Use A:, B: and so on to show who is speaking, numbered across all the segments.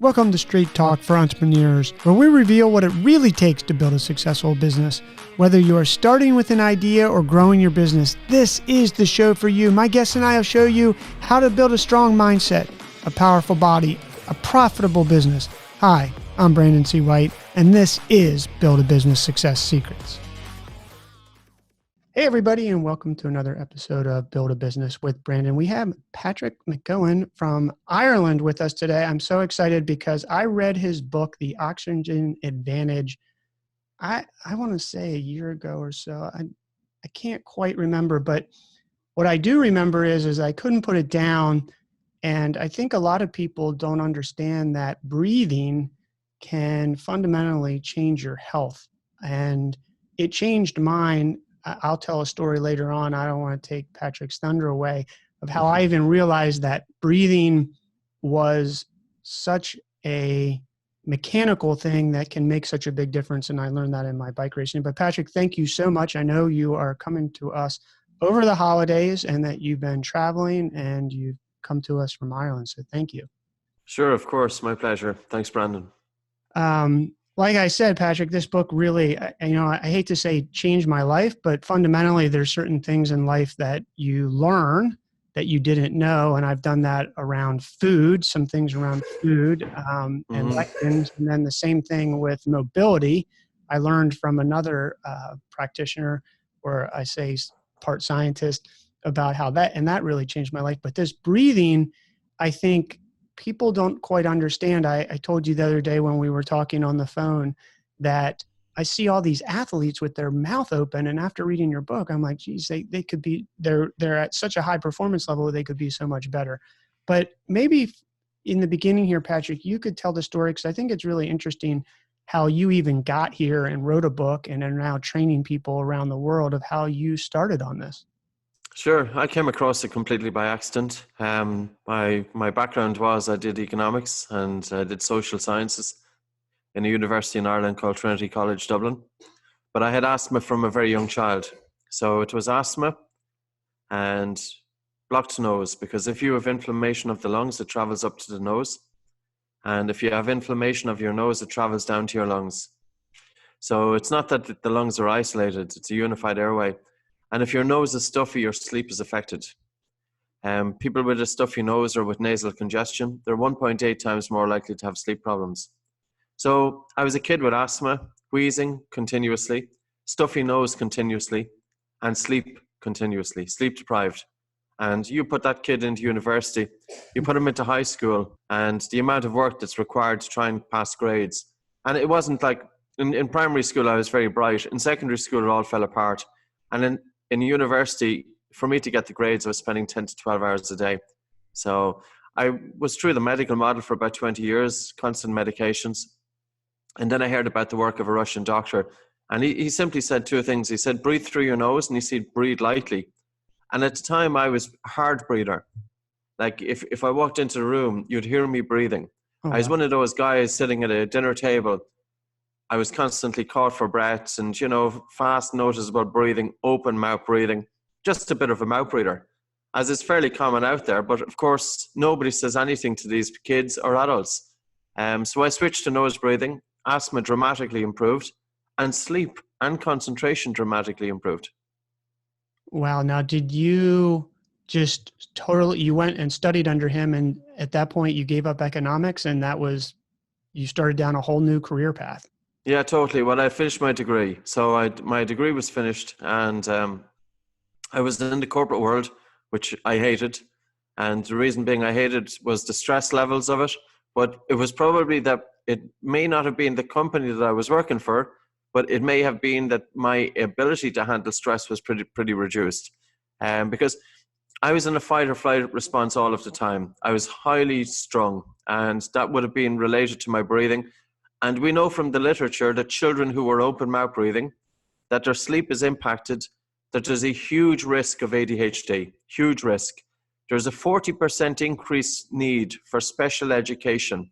A: Welcome to Straight Talk for Entrepreneurs, where we reveal what it really takes to build a successful business. Whether you are starting with an idea or growing your business, this is the show for you. My guests and I will show you how to build a strong mindset, a powerful body, a profitable business. Hi, I'm Brandon C. White, and this is Build a Business Success Secrets. Hey, everybody, and welcome to another episode of Build a Business with Brandon. We have Patrick McKeown from Ireland with us today. I'm so excited because I read his book, The Oxygen Advantage, I want to say a year ago or so. I can't quite remember, but what I do remember is I couldn't put it down, and I think a lot of people don't understand that breathing can fundamentally change your health, and it changed mine. I'll tell a story later on. I don't want to take Patrick's thunder away of how I even realized that breathing was such a mechanical thing that can make such a big difference. And I learned that in my bike racing. But Patrick, thank you so much. I know you are coming to us over the holidays and that you've been traveling and you've come to us from Ireland. So thank you.
B: Sure, of course. My pleasure. Thanks, Brandon.
A: Like I said, Patrick, this book really, I hate to say changed my life, but fundamentally there's certain things in life that you learn that you didn't know. And I've done that around food, some things around food and lectins. And then the same thing with mobility. I learned from another practitioner, or I say part scientist, about how that really changed my life. But this breathing, I think, people don't quite understand. I told you the other day when we were talking on the phone that I see all these athletes with their mouth open, and after reading your book, I'm like, geez, they could be, they're at such a high performance level, they could be so much better. But maybe in the beginning here, Patrick, you could tell the story, because I think it's really interesting how you even got here and wrote a book and are now training people around the world of how you started on this.
B: Sure. I came across it completely by accident. My background was I did economics and I did social sciences in a university in Ireland called Trinity College, Dublin. But I had asthma from a very young child. So it was asthma and blocked nose, because if you have inflammation of the lungs, it travels up to the nose. And if you have inflammation of your nose, it travels down to your lungs. So it's not that the lungs are isolated, it's a unified airway. And if your nose is stuffy, your sleep is affected. People with a stuffy nose or with nasal congestion, they're 1.8 times more likely to have sleep problems. So I was a kid with asthma, wheezing continuously, stuffy nose continuously, and sleep continuously, sleep deprived. And you put that kid into university, you put him into high school, and the amount of work that's required to try and pass grades. And it wasn't like, in primary school, I was very bright. In secondary school, it all fell apart. And in university, for me to get the grades, I was spending 10 to 12 hours a day. So I was through the medical model for about 20 years, constant medications. And then I heard about the work of a Russian doctor. And he simply said two things. He said, breathe through your nose, and he said, breathe lightly. And at the time, I was a hard breather. Like if I walked into the room, you'd hear me breathing. Oh, wow. I was one of those guys sitting at a dinner table. I was constantly caught for breaths and, fast, noticeable breathing, open mouth breathing, just a bit of a mouth breather, as is fairly common out there. But of course, nobody says anything to these kids or adults. So I switched to nose breathing, asthma dramatically improved, and sleep and concentration dramatically improved.
A: Wow. Now, did you just you went and studied under him, and at that point you gave up economics, and you started down a whole new career path?
B: Yeah, totally. Well, I finished my degree. So my degree was finished, and I was in the corporate world, which I hated. And the reason being I hated was the stress levels of it. But it was probably that it may not have been the company that I was working for, but it may have been that my ability to handle stress was pretty reduced. Because I was in a fight or flight response all of the time. I was highly strung, and that would have been related to my breathing. And we know from the literature that children who are open mouth breathing, that their sleep is impacted, that there's a huge risk of ADHD, huge risk. There's a 40% increased need for special education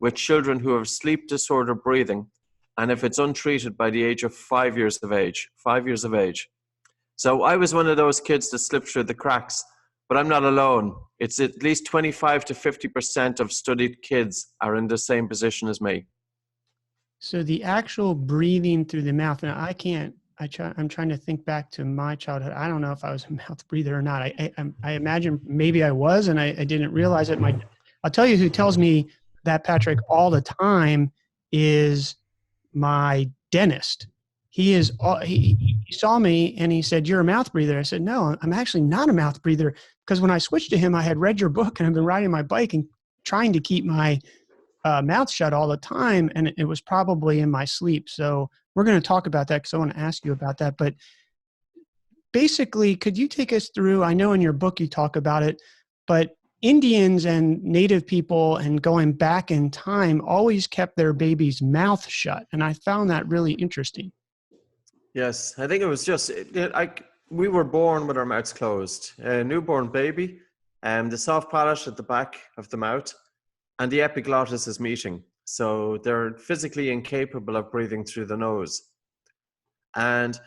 B: with children who have sleep disorder breathing, and if it's untreated by the age of 5 years of age. So I was one of those kids that slipped through the cracks But I'm not alone. It's at least 25 to 50% of studied kids are in the same position as me.
A: So the actual breathing through the mouth, and I'm trying to think back to my childhood. I don't know if I was a mouth breather or not. I imagine maybe I was, and I didn't realize it. I'll tell you who tells me that, Patrick, all the time is my dentist. He saw me and he said, "You're a mouth breather." I said, "No, I'm actually not a mouth breather." Because when I switched to him, I had read your book and I've been riding my bike and trying to keep my mouth shut all the time. And it was probably in my sleep. So we're going to talk about that because I want to ask you about that. But basically, could you take us through, I know in your book you talk about it, but Indians and Native people and going back in time always kept their baby's mouth shut. And I found that really interesting.
B: Yes, I think it was just, we were born with our mouths closed. A newborn baby, the soft palate at the back of the mouth, and the epiglottis is meeting. So they're physically incapable of breathing through the nose. And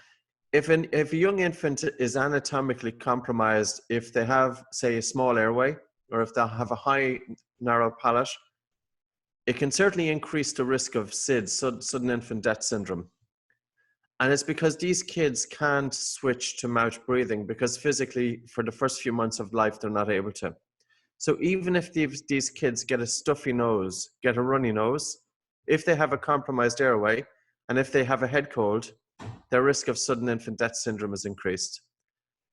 B: if a young infant is anatomically compromised, if they have, say, a small airway, or if they have a high narrow palate, it can certainly increase the risk of SIDS, sudden infant death syndrome. And it's because these kids can't switch to mouth breathing because physically for the first few months of life, they're not able to. So even if these kids get a stuffy nose, get a runny nose, if they have a compromised airway, and if they have a head cold, their risk of sudden infant death syndrome is increased.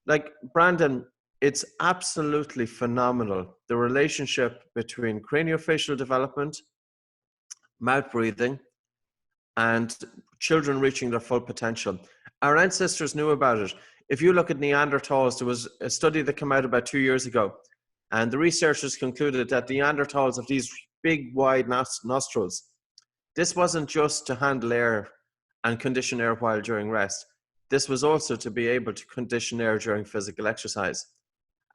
B: Like, Brandon, it's absolutely phenomenal, the relationship between craniofacial development, mouth breathing, and children reaching their full potential. Our ancestors knew about it. If you look at Neanderthals, there was a study that came out about 2 years ago, and the researchers concluded that Neanderthals have these big, wide nostrils. This wasn't just to handle air and condition air while during rest. This was also to be able to condition air during physical exercise.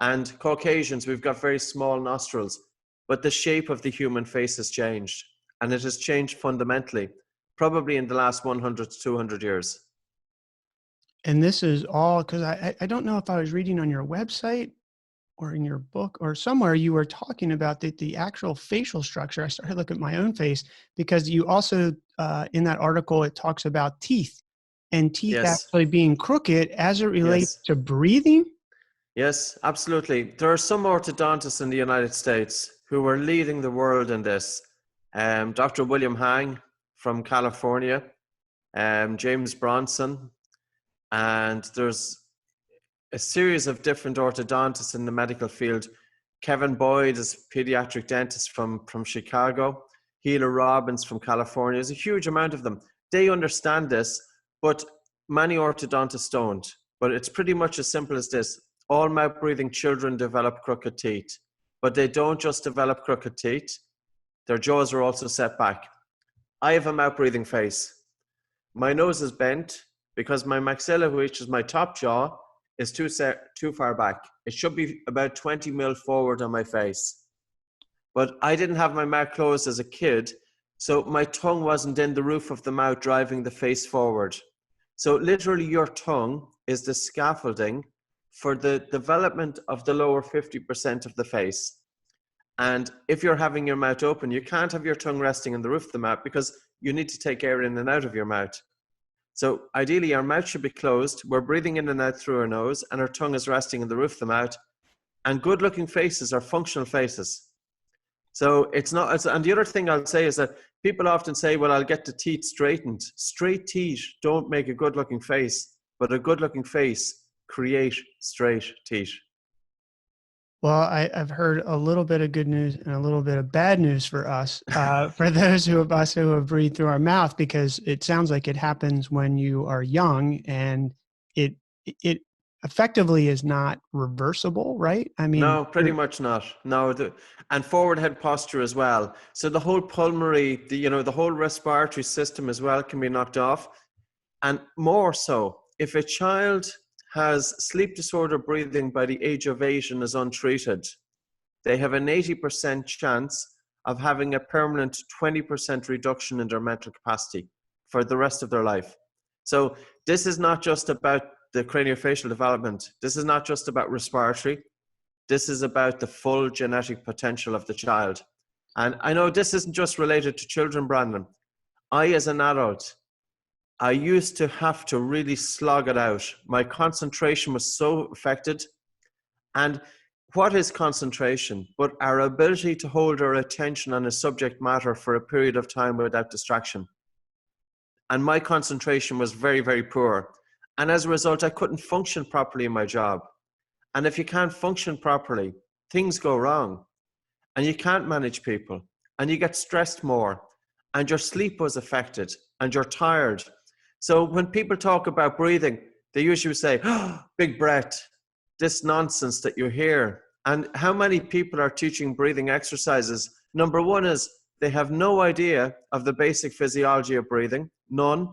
B: And Caucasians, we've got very small nostrils, but the shape of the human face has changed, and it has changed fundamentally, probably in the last 100 to 200 years.
A: And this is all because I don't know if I was reading on your website or in your book or somewhere you were talking about the actual facial structure. I started looking at my own face because you also, in that article, it talks about teeth and teeth
B: Yes.
A: actually being crooked as it relates
B: Yes.
A: to breathing.
B: Yes, absolutely. There are some orthodontists in the United States who are leading the world in this. Dr. William Hang from California, James Bronson, and there's a series of different orthodontists in the medical field. Kevin Boyd is a pediatric dentist from Chicago. Gila Robbins from California. There's a huge amount of them. They understand this, but many orthodontists don't. But it's pretty much as simple as this. All mouth-breathing children develop crooked teeth, but they don't just develop crooked teeth. Their jaws are also set back. I have a mouth-breathing face. My nose is bent because my maxilla, which is my top jaw, is too far back. It should be about 20 mil forward on my face. But I didn't have my mouth closed as a kid, so my tongue wasn't in the roof of the mouth driving the face forward. So literally your tongue is the scaffolding for the development of the lower 50% of the face. And if you're having your mouth open, you can't have your tongue resting on the roof of the mouth because you need to take air in and out of your mouth. So ideally, our mouth should be closed. We're breathing in and out through our nose, and our tongue is resting on the roof of the mouth. And good-looking faces are functional faces. So it's not. And the other thing I'll say is that people often say, "Well, I'll get the teeth straightened." Straight teeth don't make a good-looking face, but a good-looking face create straight teeth.
A: Well, I've heard a little bit of good news and a little bit of bad news for us, for those of us who have breathed through our mouth, because it sounds like it happens when you are young, and it effectively is not reversible, right? I mean,
B: No, pretty much not. No, and forward head posture as well. So the whole pulmonary, the whole respiratory system as well can be knocked off, and more so if a child has sleep disorder breathing by the age of 8 and is untreated, they have an 80% chance of having a permanent 20% reduction in their mental capacity for the rest of their life. So this is not just about the craniofacial development. This is not just about respiratory. This is about the full genetic potential of the child. And I know this isn't just related to children, Brandon. I, as an adult, I used to have to really slog it out. My concentration was so affected. And what is concentration? But our ability to hold our attention on a subject matter for a period of time without distraction. And my concentration was very, very poor. And as a result, I couldn't function properly in my job. And if you can't function properly, things go wrong. And you can't manage people. And you get stressed more. And your sleep was affected. And you're tired. So when people talk about breathing, they usually say, oh, big breath, this nonsense that you hear. And how many people are teaching breathing exercises? Number one is they have no idea of the basic physiology of breathing, none.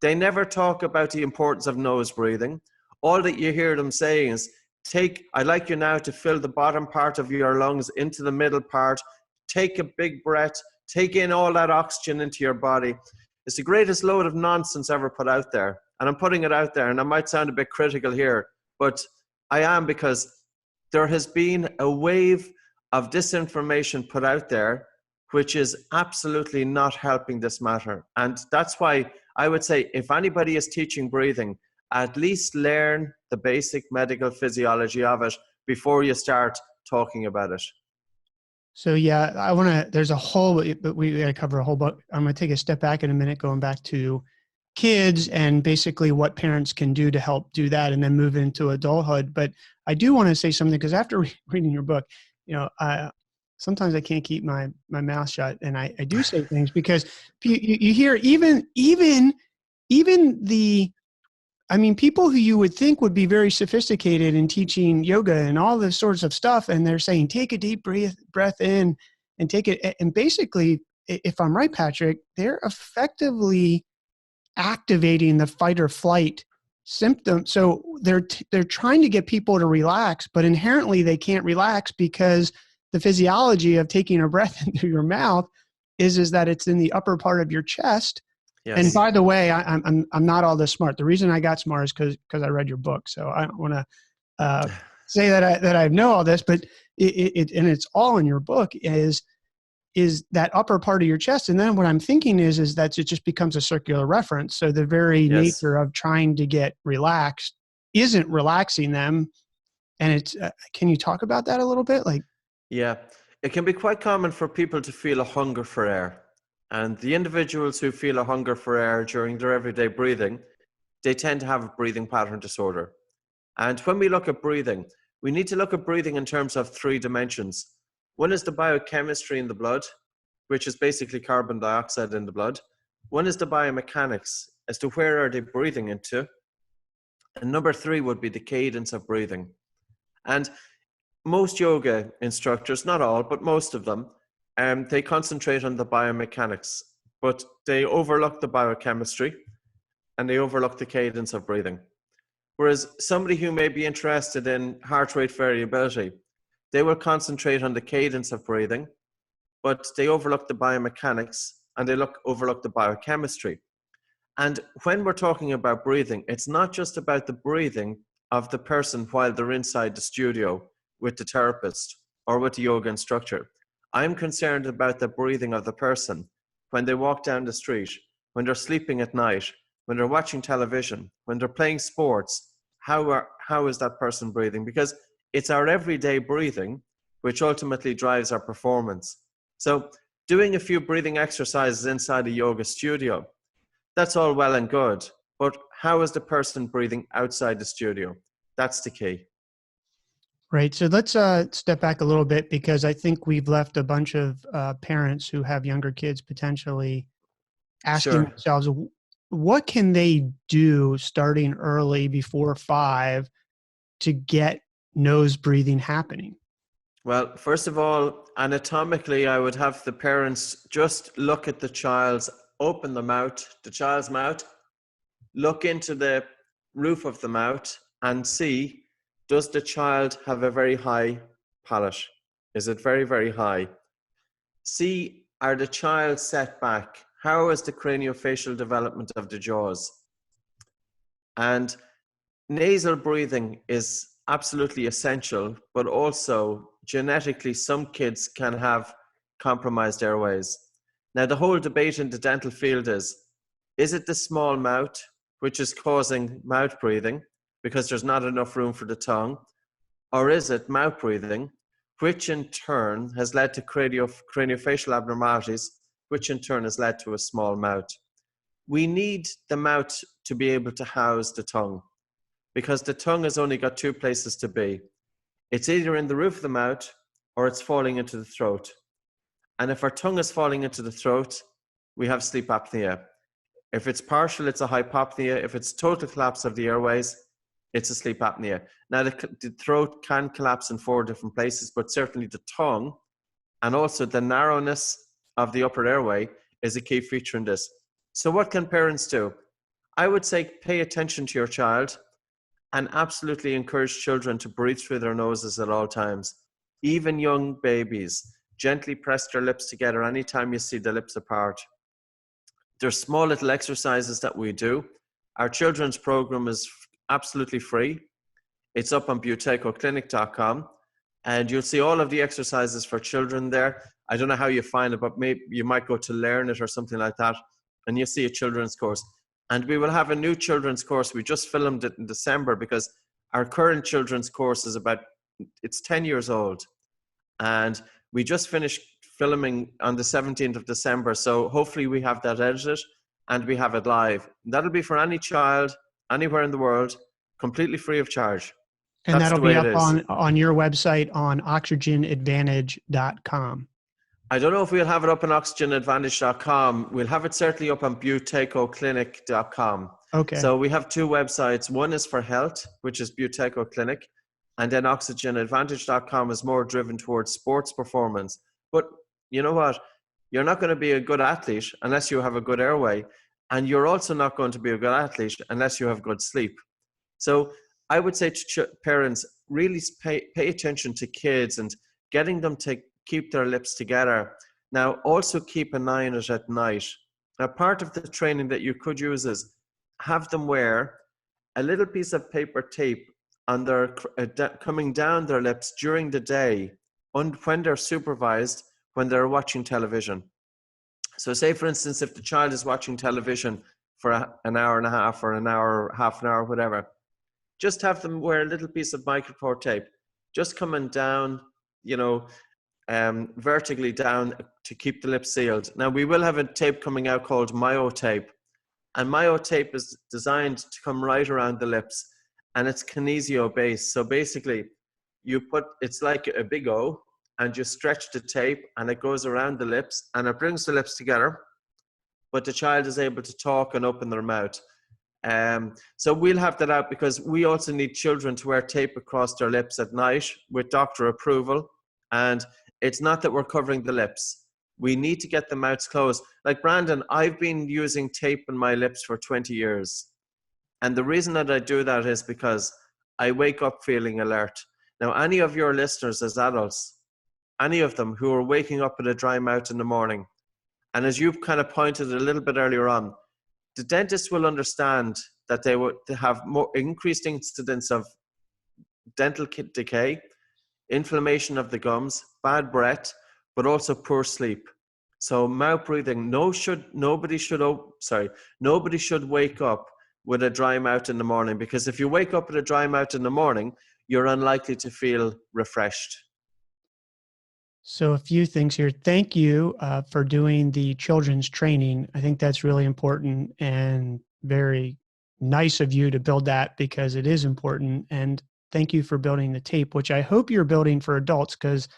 B: They never talk about the importance of nose breathing. All that you hear them saying is, I'd like you now to fill the bottom part of your lungs into the middle part, take a big breath, take in all that oxygen into your body. It's the greatest load of nonsense ever put out there. And I'm putting it out there, and I might sound a bit critical here, but I am, because there has been a wave of disinformation put out there, which is absolutely not helping this matter. And that's why I would say, if anybody is teaching breathing, at least learn the basic medical physiology of it before you start talking about it.
A: So yeah, there's a whole, but we got to cover a whole bunch. I'm going to take a step back in a minute, going back to kids and basically what parents can do to help do that, and then move into adulthood. But I do want to say something, because after reading your book, sometimes I can't keep my mouth shut, and I do say things, because you hear even people who you would think would be very sophisticated in teaching yoga and all this sorts of stuff, and they're saying, take a deep breath in and take it. And basically, if I'm right, Patrick, they're effectively activating the fight or flight symptom. So they're trying to get people to relax, but inherently they can't relax, because the physiology of taking a breath into your mouth is that it's in the upper part of your chest. Yes. And by the way, I'm not all this smart. The reason I got smart is because I read your book. So I don't want to say that I know all this, but it's all in your book, is that upper part of your chest. And then what I'm thinking is that it just becomes a circular reference. So the very nature of trying to get relaxed isn't relaxing them. And it's can you talk about that a little bit?
B: Yeah, it can be quite common for people to feel a hunger for air. And the individuals who feel a hunger for air during their everyday breathing, they tend to have a breathing pattern disorder. And when we look at breathing, we need to look at breathing in terms of 3 dimensions. One is the biochemistry in the blood, which is basically carbon dioxide in the blood. One is the biomechanics, as to where are they breathing into. And number 3 would be the cadence of breathing. And most yoga instructors, not all, but most of them, they concentrate on the biomechanics, but they overlook the biochemistry and they overlook the cadence of breathing. Whereas somebody who may be interested in heart rate variability, they will concentrate on the cadence of breathing, but they overlook the biomechanics and they overlook the biochemistry. And when we're talking about breathing, it's not just about the breathing of the person while they're inside the studio with the therapist or with the yoga instructor. I'm concerned about the breathing of the person when they walk down the street, when they're sleeping at night, when they're watching television, when they're playing sports. How is that person breathing? Because it's our everyday breathing which ultimately drives our performance. So doing a few breathing exercises inside a yoga studio, that's all well and good. But how is the person breathing outside the studio? That's the key.
A: Right. So let's step back a little bit, because I think we've left a bunch of parents who have younger kids potentially asking themselves, what can they do starting early before 5 to get nose breathing happening?
B: Well, first of all, anatomically, I would have the parents just look at the child's child's mouth, look into the roof of the mouth and see, does the child have a very high palate? Is it very, very high? See, are the child set back? How is the craniofacial development of the jaws? And nasal breathing is absolutely essential, but also genetically, some kids can have compromised airways. Now, the whole debate in the dental field is it the small mouth which is causing mouth breathing because there's not enough room for the tongue? Or is it mouth breathing, which in turn has led to craniofacial abnormalities, which in turn has led to a small mouth? We need the mouth to be able to house the tongue, because the tongue has only got two places to be. It's either in the roof of the mouth or it's falling into the throat. And if our tongue is falling into the throat, we have sleep apnea. If it's partial, it's a hypopnea. If it's total collapse of the airways, it's a sleep apnea. Now, the throat can collapse in 4 different places, but certainly the tongue and also the narrowness of the upper airway is a key feature in this. So what can parents do? I would say pay attention to your child and absolutely encourage children to breathe through their noses at all times. Even young babies, gently press their lips together anytime you see the lips apart. There's small little exercises that we do. Our children's program is absolutely free. It's up on buteycoclinic.com, and you'll see all of the exercises for children there. I don't know how you find it, but maybe you might go to Learn It or something like that, and you'll see a children's course. And we will have a new children's course. We just filmed it in December because our current children's course is it's 10 years old. And we just finished filming on the 17th of December. So hopefully we have that edited and we have it live. That'll be for any child, anywhere in the world, completely free of charge.
A: And that'll be up on your website on oxygenadvantage.com.
B: I don't know if we'll have it up on oxygenadvantage.com. We'll have it certainly up on buteycoclinic.com.
A: Okay.
B: So we have 2 websites. One is for health, which is Buteyco Clinic. And then oxygenadvantage.com is more driven towards sports performance. But you know what? You're not going to be a good athlete unless you have a good airway. And you're also not going to be a good athlete unless you have good sleep. So I would say to parents, really pay attention to kids and getting them to keep their lips together. Now, also keep an eye on it at night. Now, part of the training that you could use is have them wear a little piece of paper tape on their coming down their lips during the day when they're supervised, when they're watching television. So say, for instance, if the child is watching television for an hour and a half or an hour, half an hour, whatever, just have them wear a little piece of micropore tape, just coming down, vertically down to keep the lips sealed. Now, we will have a tape coming out called Myo tape. And Myo tape is designed to come right around the lips. And it's kinesio based. So basically, it's like a big O, and you stretch the tape and it goes around the lips and it brings the lips together, but the child is able to talk and open their mouth. So we'll have that out because we also need children to wear tape across their lips at night with doctor approval. And it's not that we're covering the lips. We need to get the mouths closed. Like Brandon, I've been using tape in my lips for 20 years. And the reason that I do that is because I wake up feeling alert. Now, any of your listeners as adults, any of them who are waking up with a dry mouth in the morning, and as you've kind of pointed a little bit earlier on, the dentist will understand that they have more increased incidence of dental decay, inflammation of the gums, bad breath, but also poor sleep. So mouth breathing, nobody should wake up with a dry mouth in the morning, because if you wake up with a dry mouth in the morning, you're unlikely to feel refreshed.
A: So a few things here. Thank you for doing the children's training. I think that's really important and very nice of you to build that because it is important. And thank you for building the tape, which I hope you're building for adults, because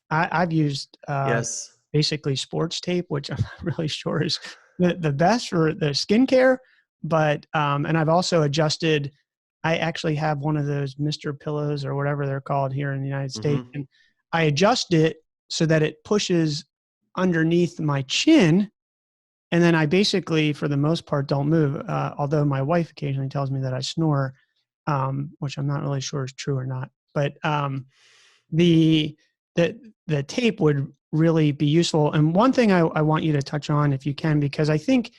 A: I've used
B: yes,
A: basically sports tape, which I'm not really sure is the best for the skincare. But, and I've also adjusted, I actually have one of those Mr. Pillows or whatever they're called here in the United States. And I adjust it so that it pushes underneath my chin. And then I basically, for the most part, don't move. Although my wife occasionally tells me that I snore, which I'm not really sure is true or not. But the tape would really be useful. And one thing I want you to touch on, if you can, because I think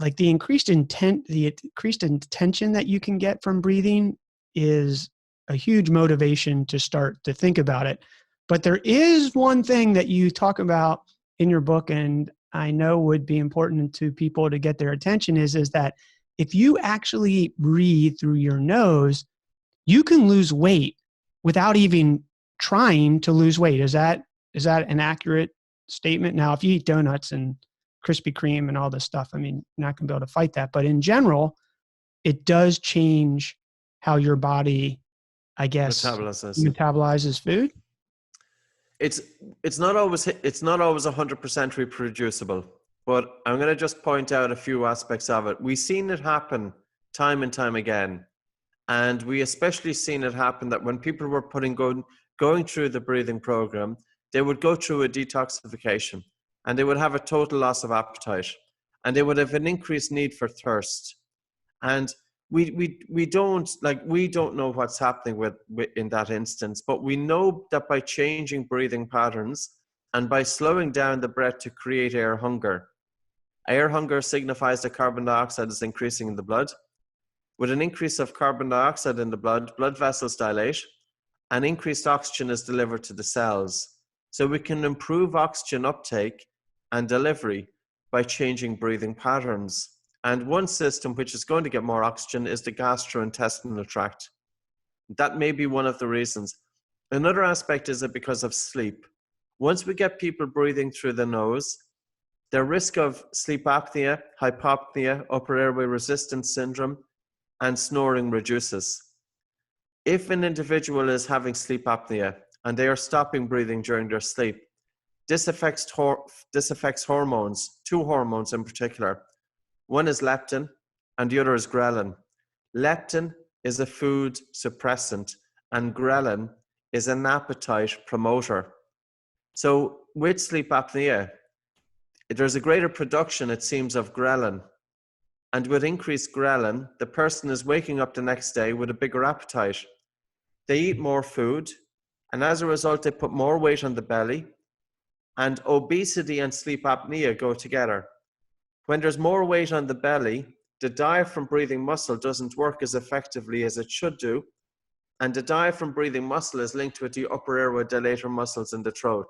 A: like the increased intention that you can get from breathing is a huge motivation to start to think about it. But there is one thing that you talk about in your book, and I know would be important to people to get their attention is that if you actually breathe through your nose, you can lose weight without even trying to lose weight. Is that an accurate statement? Now, if you eat donuts and Krispy Kreme and all this stuff, I mean, you're not going to be able to fight that. But in general, it does change how your body, I guess, metabolizes food.
B: It's not always 100% reproducible, but I'm going to just point out a few aspects of it. We've seen it happen time and time again, and we especially seen it happen that when people were going through the breathing program, they would go through a detoxification, and they would have a total loss of appetite, and they would have an increased need for thirst, and we don't know what's happening with in that instance, but we know that by changing breathing patterns and by slowing down the breath to create air hunger signifies that carbon dioxide is increasing in the blood. With an increase of carbon dioxide in the blood vessels dilate, and increased oxygen is delivered to the cells. So we can improve oxygen uptake and delivery by changing breathing patterns. And one system which is going to get more oxygen is the gastrointestinal tract. That may be one of the reasons. Another aspect is that because of sleep. Once we get people breathing through the nose, their risk of sleep apnea, hypopnea, upper airway resistance syndrome, and snoring reduces. If an individual is having sleep apnea and they are stopping breathing during their sleep, this affects hormones, two hormones in particular. One is leptin and the other is ghrelin. Leptin is a food suppressant and ghrelin is an appetite promoter. So with sleep apnea, there's a greater production, it seems, of ghrelin. And with increased ghrelin, the person is waking up the next day with a bigger appetite. They eat more food, and as a result, they put more weight on the belly, and obesity and sleep apnea go together. When there's more weight on the belly, the diaphragm breathing muscle doesn't work as effectively as it should do, and the diaphragm breathing muscle is linked with the upper airway dilator muscles in the throat.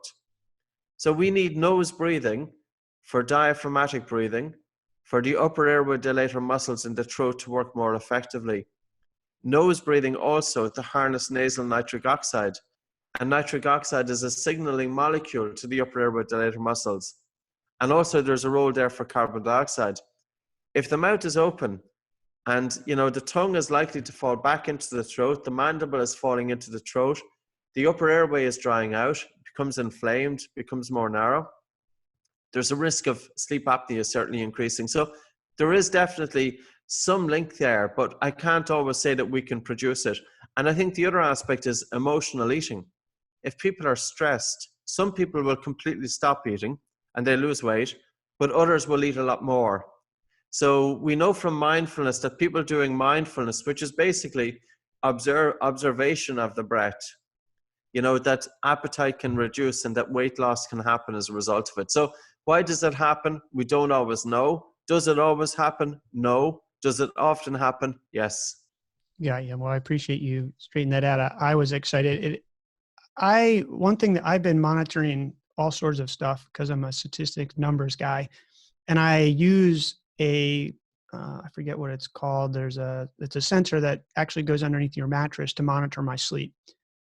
B: So we need nose breathing for diaphragmatic breathing, for the upper airway dilator muscles in the throat to work more effectively. Nose breathing also to harness nasal nitric oxide, and nitric oxide is a signaling molecule to the upper airway dilator muscles. And also there's a role there for carbon dioxide. If the mouth is open and the tongue is likely to fall back into the throat, the mandible is falling into the throat, the upper airway is drying out, becomes inflamed, becomes more narrow, there's a risk of sleep apnea certainly increasing. So there is definitely some link there, but I can't always say that we can produce it. And I think the other aspect is emotional eating. If people are stressed, some people will completely stop eating and they lose weight, but others will eat a lot more. So we know from mindfulness that people doing mindfulness, which is basically observation of the breath, that appetite can reduce and that weight loss can happen as a result of it. So why does that happen? We don't always know. Does it always happen? No. Does it often happen? Yes.
A: Yeah. Well, I appreciate you straightening that out. I was excited. One thing that I've been monitoring all sorts of stuff because I'm a statistics numbers guy, and I use I forget what it's called. It's a sensor that actually goes underneath your mattress to monitor my sleep.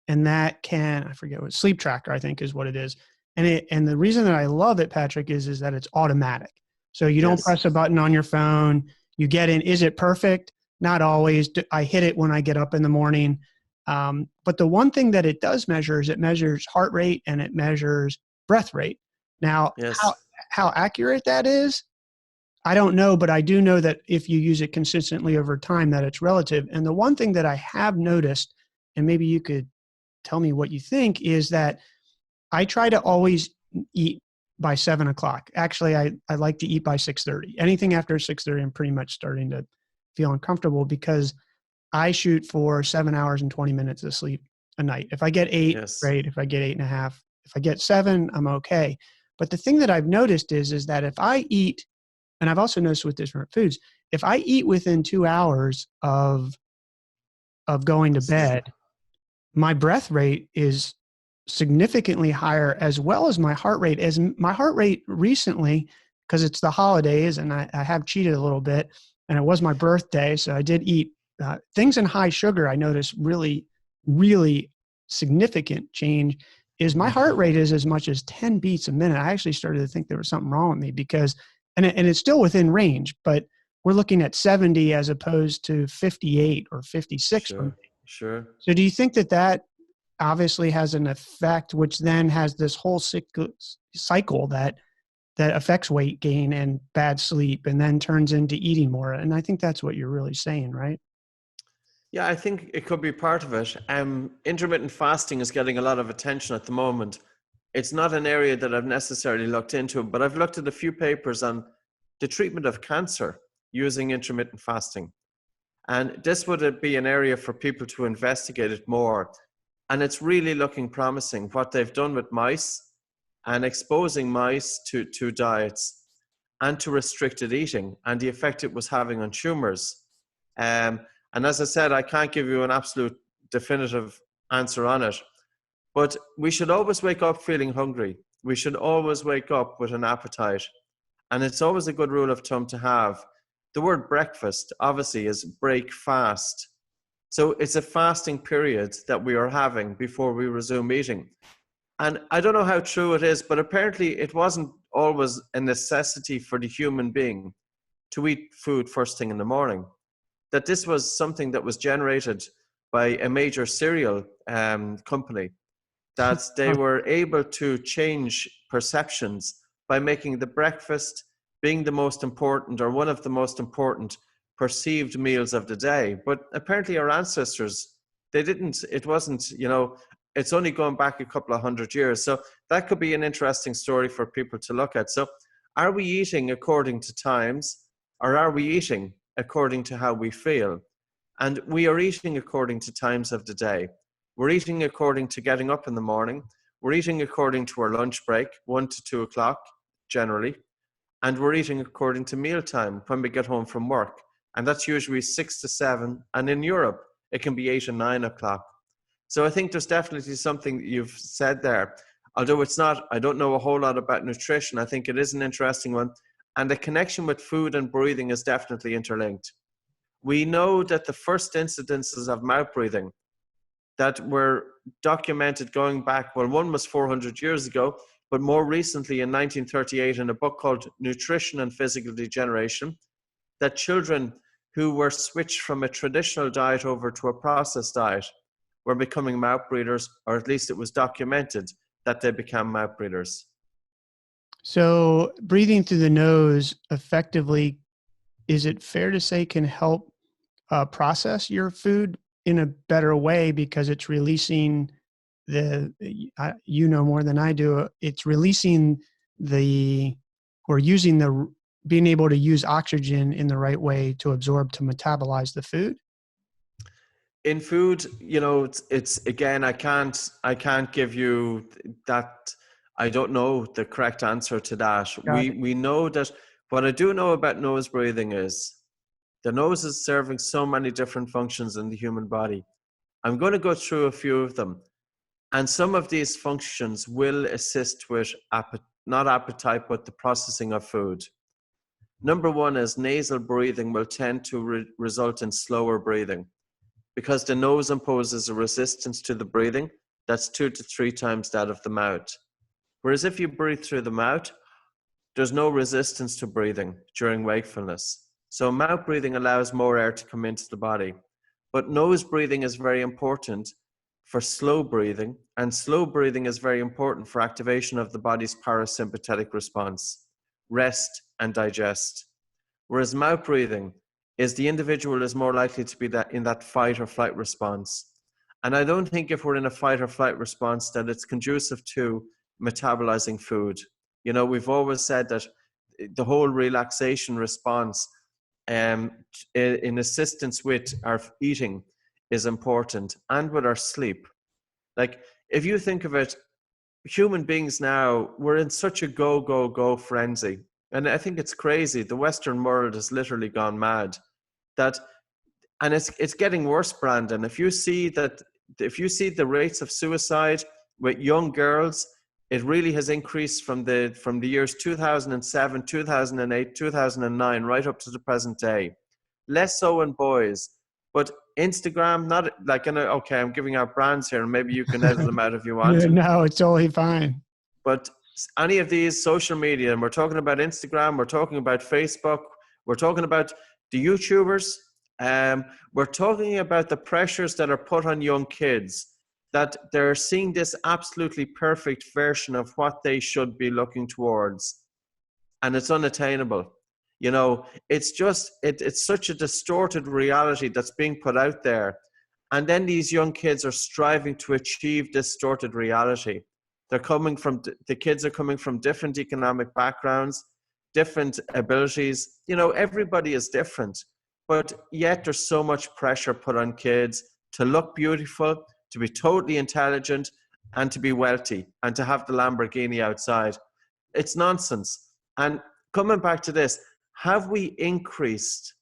A: And that I forget what, sleep tracker, I think is what it is. And the reason that I love it, Patrick, is that it's automatic. So you don't press a button on your phone, you get in. Is it perfect? Not always. I hit it when I get up in the morning. But the one thing that it does measure is it measures heart rate and it measures breath rate. Now, how accurate that is, I don't know, but I do know that if you use it consistently over time, that it's relative. And the one thing that I have noticed, and maybe you could tell me what you think, is that I try to always eat by 7 o'clock. Actually, I like to eat by 6:30. Anything after 6:30, I'm pretty much starting to feel uncomfortable because I shoot for 7 hours and 20 minutes of sleep a night. If I get 8, great. If I get 8.5, if I get 7, I'm okay. But the thing that I've noticed is that if I eat, and I've also noticed with different foods, if I eat within 2 hours of going to bed, my breath rate is significantly higher, as well as my heart rate. As my heart rate recently, because it's the holidays and I have cheated a little bit, and it was my birthday, so I did eat things in high sugar. I noticed really, really significant change. Is my heart rate is as much as 10 beats a minute. I actually started to think there was something wrong with me because, and it's still within range, but we're looking at 70 as opposed to 58 or 56 for me.
B: Sure.
A: So do you think that obviously has an effect, which then has this whole cycle that affects weight gain and bad sleep, and then turns into eating more? And I think that's what you're really saying, right?
B: Yeah, I think it could be part of it. Intermittent fasting is getting a lot of attention at the moment. It's not an area that I've necessarily looked into, but I've looked at a few papers on the treatment of cancer using intermittent fasting. And this would be an area for people to investigate it more. And it's really looking promising what they've done with mice and exposing mice to diets and to restricted eating and the effect it was having on tumors. And as I said, I can't give you an absolute definitive answer on it, but we should always wake up feeling hungry. We should always wake up with an appetite. And it's always a good rule of thumb to have. The word breakfast obviously is break fast. So it's a fasting period that we are having before we resume eating. And I don't know how true it is, but apparently it wasn't always a necessity for the human being to eat food first thing in the morning. That this was something that was generated by a major cereal company, that they were able to change perceptions by making the breakfast being the most important or one of the most important perceived meals of the day. But apparently our ancestors, it wasn't, it's only going back a couple of 100 years. So that could be an interesting story for people to look at. So are we eating according to times, or are we eating according to how we feel? And we are eating according to times of the day. We're eating according to getting up in the morning. We're eating according to our lunch break, 1 to 2 o'clock generally. And we're eating according to mealtime when we get home from work. And that's usually 6 to 7. And in Europe, it can be 8 and 9 o'clock. So I think there's definitely something you've said there. Although it's not, I don't know a whole lot about nutrition. I think it is an interesting one. And the connection with food and breathing is definitely interlinked. We know that the first incidences of mouth breathing that were documented going back, well, one was 400 years ago, but more recently in 1938 in a book called Nutrition and Physical Degeneration, that children who were switched from a traditional diet over to a processed diet were becoming mouth breathers, or at least it was documented that they became mouth breathers.
A: So breathing through the nose effectively, is it fair to say, can help process your food in a better way because it's releasing you know more than I do, it's releasing being able to use oxygen in the right way to absorb, to metabolize the food?
B: In food, it's again, I can't give you that. I don't know the correct answer to that. We know that. What I do know about nose breathing is the nose is serving so many different functions in the human body. I'm going to go through a few of them. And some of these functions will assist with not appetite, but the processing of food. Number one is nasal breathing will tend to result in slower breathing because the nose imposes a resistance to the breathing that's 2 to 3 times that of the mouth. Whereas if you breathe through the mouth, there's no resistance to breathing during wakefulness. So mouth breathing allows more air to come into the body. But nose breathing is very important for slow breathing, and slow breathing is very important for activation of the body's parasympathetic response, rest and digest. Whereas mouth breathing is the individual is more likely to be in that fight or flight response. And I don't think if we're in a fight or flight response that it's conducive to metabolizing food. We've always said that the whole relaxation response in assistance with our eating is important, and with our sleep. Like, if you think of it, human beings now, we're in such a go frenzy. And I think it's crazy. The Western world has literally gone mad. And it's getting worse, Brandon. If you see that if you see the rates of suicide with young girls, it really has increased from the years 2007, 2008, 2009, right up to the present day. Less so in boys, but Instagram, not like, okay, I'm giving out brands here, and maybe you can edit them out if you want.
A: No, it's totally fine.
B: But any of these social media, and we're talking about Instagram, we're talking about Facebook, we're talking about the YouTubers, we're talking about the pressures that are put on young kids, that they're seeing this absolutely perfect version of what they should be looking towards, and it's unattainable. You know, it's just, it's such a distorted reality that's being put out there. And then these young kids are striving to achieve distorted reality. The kids are coming from different economic backgrounds, different abilities. You know, everybody is different, but yet there's so much pressure put on kids to look beautiful, to be totally intelligent, and to be wealthy, and to have the Lamborghini outside. It's nonsense. And coming back to this, have we increased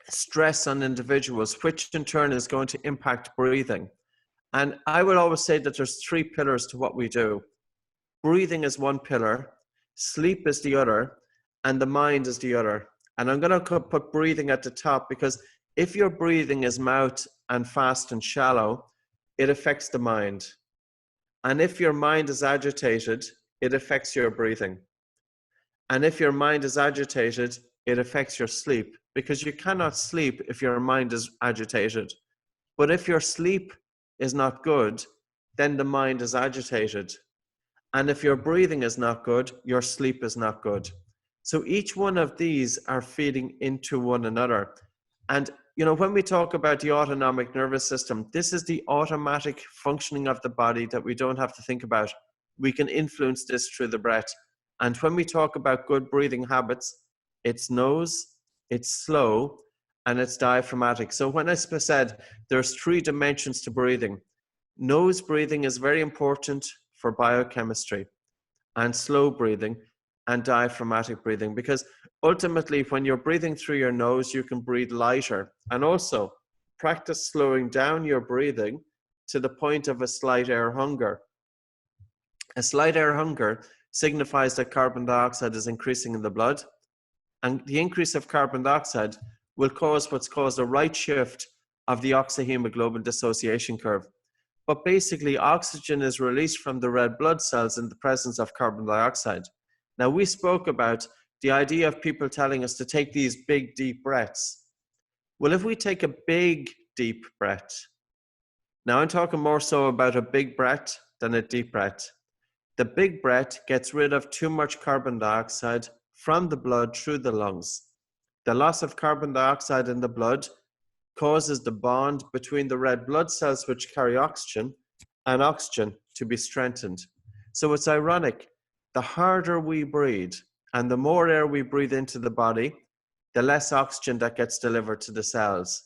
B: stress on individuals, which in turn is going to impact breathing? And I would always say that there's 3 pillars to what we do. Breathing is one pillar, sleep is the other, and the mind is the other. And I'm going to put breathing at the top, because if your breathing is mouth and fast and shallow, it affects the mind. And if your mind is agitated, it affects your breathing. And if your mind is agitated, it affects your sleep, because you cannot sleep if your mind is agitated. But if your sleep is not good, then the mind is agitated. And if your breathing is not good, your sleep is not good. So each one of these are feeding into one another. And, you know, when we talk about the autonomic nervous system, this is the automatic functioning of the body that we don't have to think about. We can influence this through the breath. And when we talk about good breathing habits, it's nose, it's slow, and it's diaphragmatic. So when I said there's 3 dimensions to breathing, nose breathing is very important for biochemistry, and slow breathing and diaphragmatic breathing, because ultimately when you're breathing through your nose, you can breathe lighter. And also practice slowing down your breathing to the point of a slight air hunger. A slight air hunger signifies that carbon dioxide is increasing in the blood, and the increase of carbon dioxide will cause what's called a right shift of the oxyhemoglobin dissociation curve. But basically, oxygen is released from the red blood cells in the presence of carbon dioxide. Now, we spoke about the idea of people telling us to take these big, deep breaths. Well, if we take a big, deep breath, now I'm talking more so about a big breath than a deep breath. The big breath gets rid of too much carbon dioxide from the blood through the lungs. The loss of carbon dioxide in the blood causes the bond between the red blood cells, which carry oxygen, and oxygen to be strengthened. So it's ironic. The harder we breathe and the more air we breathe into the body, the less oxygen that gets delivered to the cells.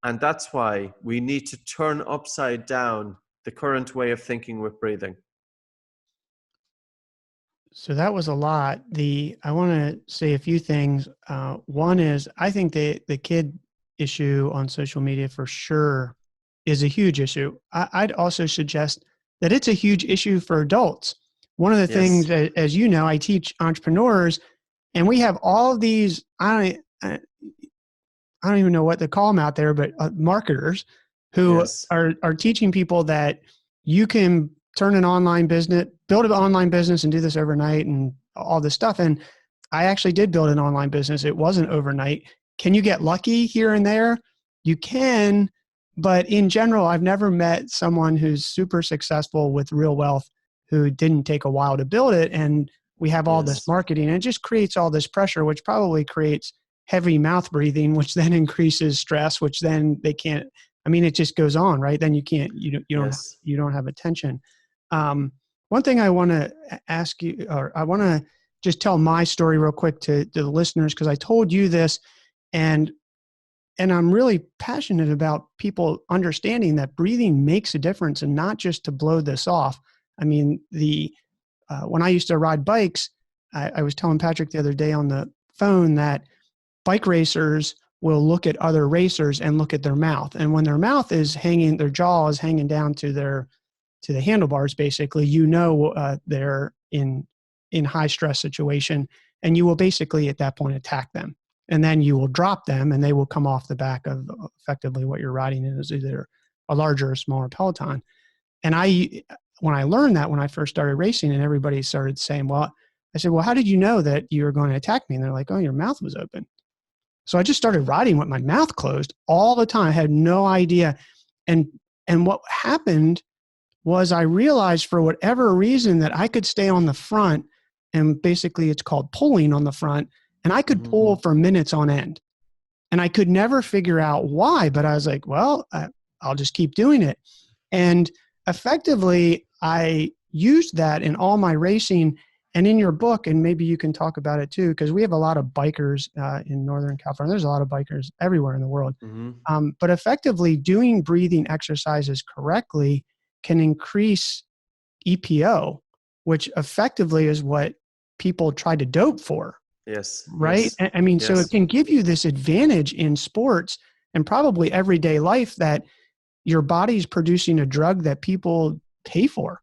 B: And that's why we need to turn upside down the current way of thinking with breathing.
A: So that was a lot. I want to say a few things. One is, I think the kid issue on social media for sure is a huge issue. I'd also suggest that it's a huge issue for adults. One of the things, as you know, I teach entrepreneurs, and we have all of these, I don't even know what to call them out there, but marketers who are teaching people that you can turn an online business, build an online business and do this overnight and all this stuff. And I actually did build an online business. It wasn't overnight. Can you get lucky here and there? You can, but in general, I've never met someone who's super successful with real wealth who didn't take a while to build it. And we have all this marketing, and it just creates all this pressure, which probably creates heavy mouth breathing, which then increases stress, which then they can't, I mean, it just goes on, right? Then you can't, you don't have attention. One thing I want to ask you, or I want to just tell my story real quick to the listeners, because I told you this, and I'm really passionate about people understanding that breathing makes a difference, and not just to blow this off. I mean, when I used to ride bikes, I was telling Patrick the other day on the phone that bike racers will look at other racers and look at their mouth. And when their mouth is hanging, their jaw is hanging down to the handlebars, basically, they're in high stress situation, and you will basically at that point attack them. And then you will drop them and they will come off the back of effectively what you're riding in is either a larger or smaller peloton. And when I learned that when I first started racing and everybody started saying, well, I said, well, how did you know that you were going to attack me? And they're like, oh, your mouth was open. So I just started riding with my mouth closed all the time. I had no idea. And what happened was I realized for whatever reason that I could stay on the front, and basically it's called pulling on the front, and I could pull for minutes on end. And I could never figure out why, but I was like, well, I'll just keep doing it. And effectively, I used that in all my racing. And in your book, and maybe you can talk about it too, because we have a lot of bikers in Northern California. There's a lot of bikers everywhere in the world. But effectively, doing breathing exercises correctly can increase EPO, which effectively is what people try to dope for.
B: Yes.
A: Right?
B: Yes.
A: I mean,
B: yes.
A: So it can give you this advantage in sports and probably everyday life that your body's producing a drug that people pay for.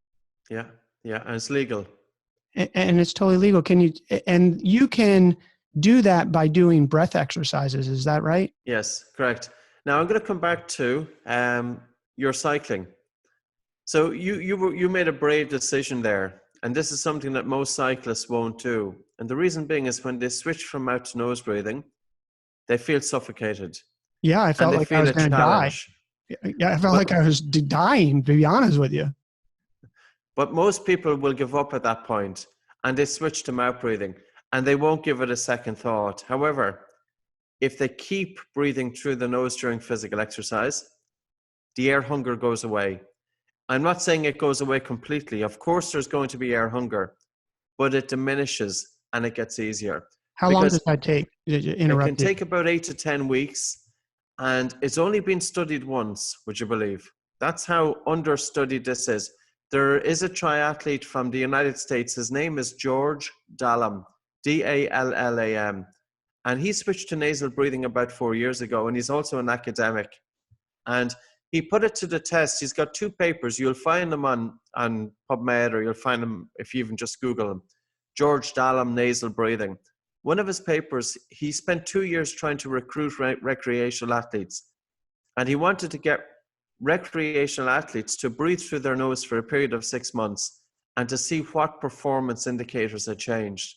B: Yeah. Yeah. And it's legal.
A: And it's totally legal. You can do that by doing breath exercises. Is that right?
B: Yes, correct. Now I'm going to come back to your cycling. So you made a brave decision there, and this is something that most cyclists won't do. And the reason being is when they switch from mouth to nose breathing, they feel suffocated.
A: Yeah, I felt like I was going to die. Yeah, I felt like I was dying, to be honest with you.
B: But most people will give up at that point and they switch to mouth breathing and they won't give it a second thought. However, if they keep breathing through the nose during physical exercise, the air hunger goes away. I'm not saying it goes away completely. Of course, there's going to be air hunger, but it diminishes and it gets easier.
A: How long does that take?
B: It can take about 8 to 10 weeks, and it's only been studied once, would you believe? That's how understudied this is. There is a triathlete from the United States. His name is George Dallam, Dallam. And he switched to nasal breathing about 4 years ago. And he's also an academic. And he put it to the test. He's got 2 papers. You'll find them on PubMed, or you'll find them if you even just Google them. George Dallam, nasal breathing. One of his papers, he spent 2 years trying to recruit recreational athletes. And he wanted to get recreational athletes to breathe through their nose for a period of 6 months and to see what performance indicators had changed.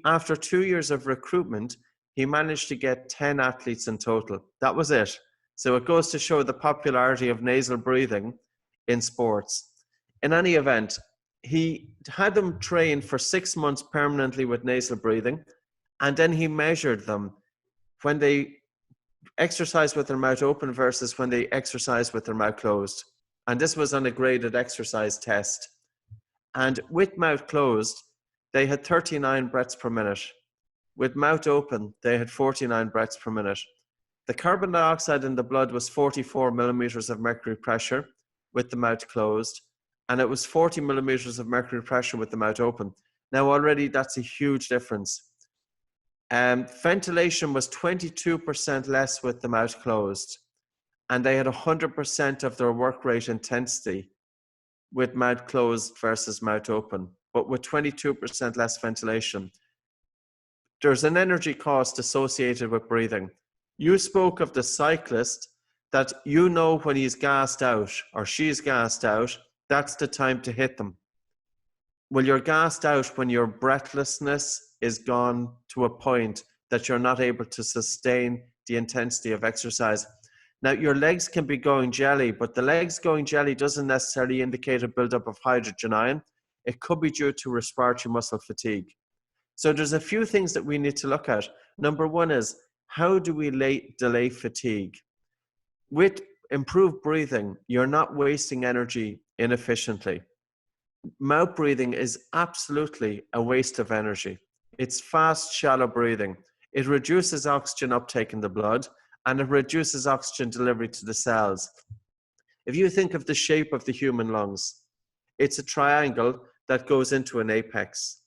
B: After 2 years of recruitment, he managed to get 10 athletes in total. That was it. So it goes to show the popularity of nasal breathing in sports. In any event, he had them train for 6 months permanently with nasal breathing, and then he measured them when they exercise with their mouth open versus when they exercise with their mouth closed. And this was on a graded exercise test. And with mouth closed, they had 39 breaths per minute. With mouth open, they had 49 breaths per minute. The carbon dioxide in the blood was 44 millimeters of mercury pressure with the mouth closed, and it was 40 millimeters of mercury pressure with the mouth open. Now already that's a huge difference. Ventilation was 22% less with the mouth closed, and they had 100% of their work rate intensity with mouth closed versus mouth open, but with 22% less ventilation. There's an energy cost associated with breathing. You spoke of the cyclist that you know when he's gassed out or she's gassed out, that's the time to hit them. Well, you're gassed out when your breathlessness is gone to a point that you're not able to sustain the intensity of exercise. Now, your legs can be going jelly, but the legs going jelly doesn't necessarily indicate a buildup of hydrogen ion. It could be due to respiratory muscle fatigue. So there's a few things that we need to look at. Number one is, how do we delay fatigue? With improved breathing, you're not wasting energy inefficiently. Mouth breathing is absolutely a waste of energy. It's fast, shallow breathing. It reduces oxygen uptake in the blood, and it reduces oxygen delivery to the cells. If you think of the shape of the human lungs, it's a triangle that goes into an apex.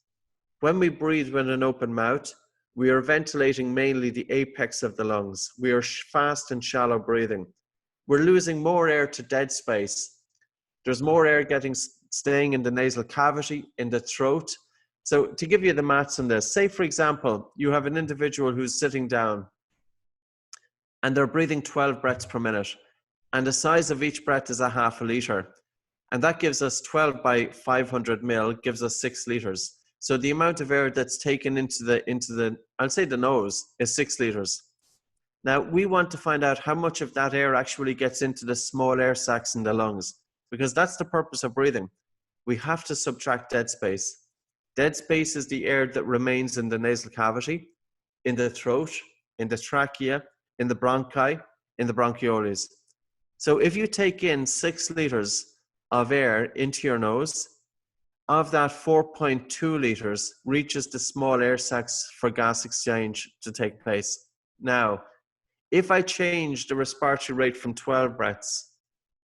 B: When we breathe with an open mouth, we are ventilating mainly the apex of the lungs. We are fast and shallow breathing. We're losing more air to dead space. There's more air staying in the nasal cavity, in the throat. So to give you the maths on this, say for example, you have an individual who's sitting down and they're breathing 12 breaths per minute, and the size of each breath is a half a litre. And that gives us 12 by 500 mil, gives us 6 litres. So the amount of air that's taken into the I'll say the nose, is 6 litres. Now, we want to find out how much of that air actually gets into the small air sacs in the lungs, because that's the purpose of breathing. We have to subtract dead space. Dead space is the air that remains in the nasal cavity, in the throat, in the trachea, in the bronchi, in the bronchioles. So if you take in 6 litres of air into your nose, of that 4.2 litres reaches the small air sacs for gas exchange to take place. Now, if I change the respiratory rate from 12 breaths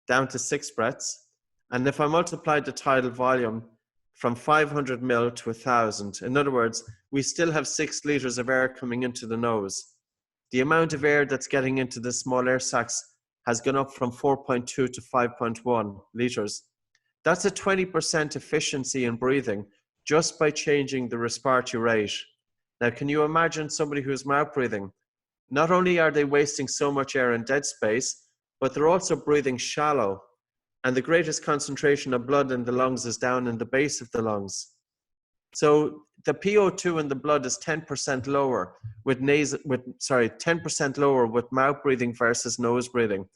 B: down to 6 breaths, and if I multiply the tidal volume from 500 mil to 1,000, in other words, we still have 6 litres of air coming into the nose. The amount of air that's getting into the small air sacs has gone up from 4.2 to 5.1 litres. That's a 20% efficiency in breathing just by changing the respiratory rate. Now, can you imagine somebody who's mouth breathing? Not only are they wasting so much air in dead space, but they're also breathing shallow. And the greatest concentration of blood in the lungs is down in the base of the lungs. So the PO2 in the blood is 10% lower with 10% lower with mouth breathing versus nose breathing.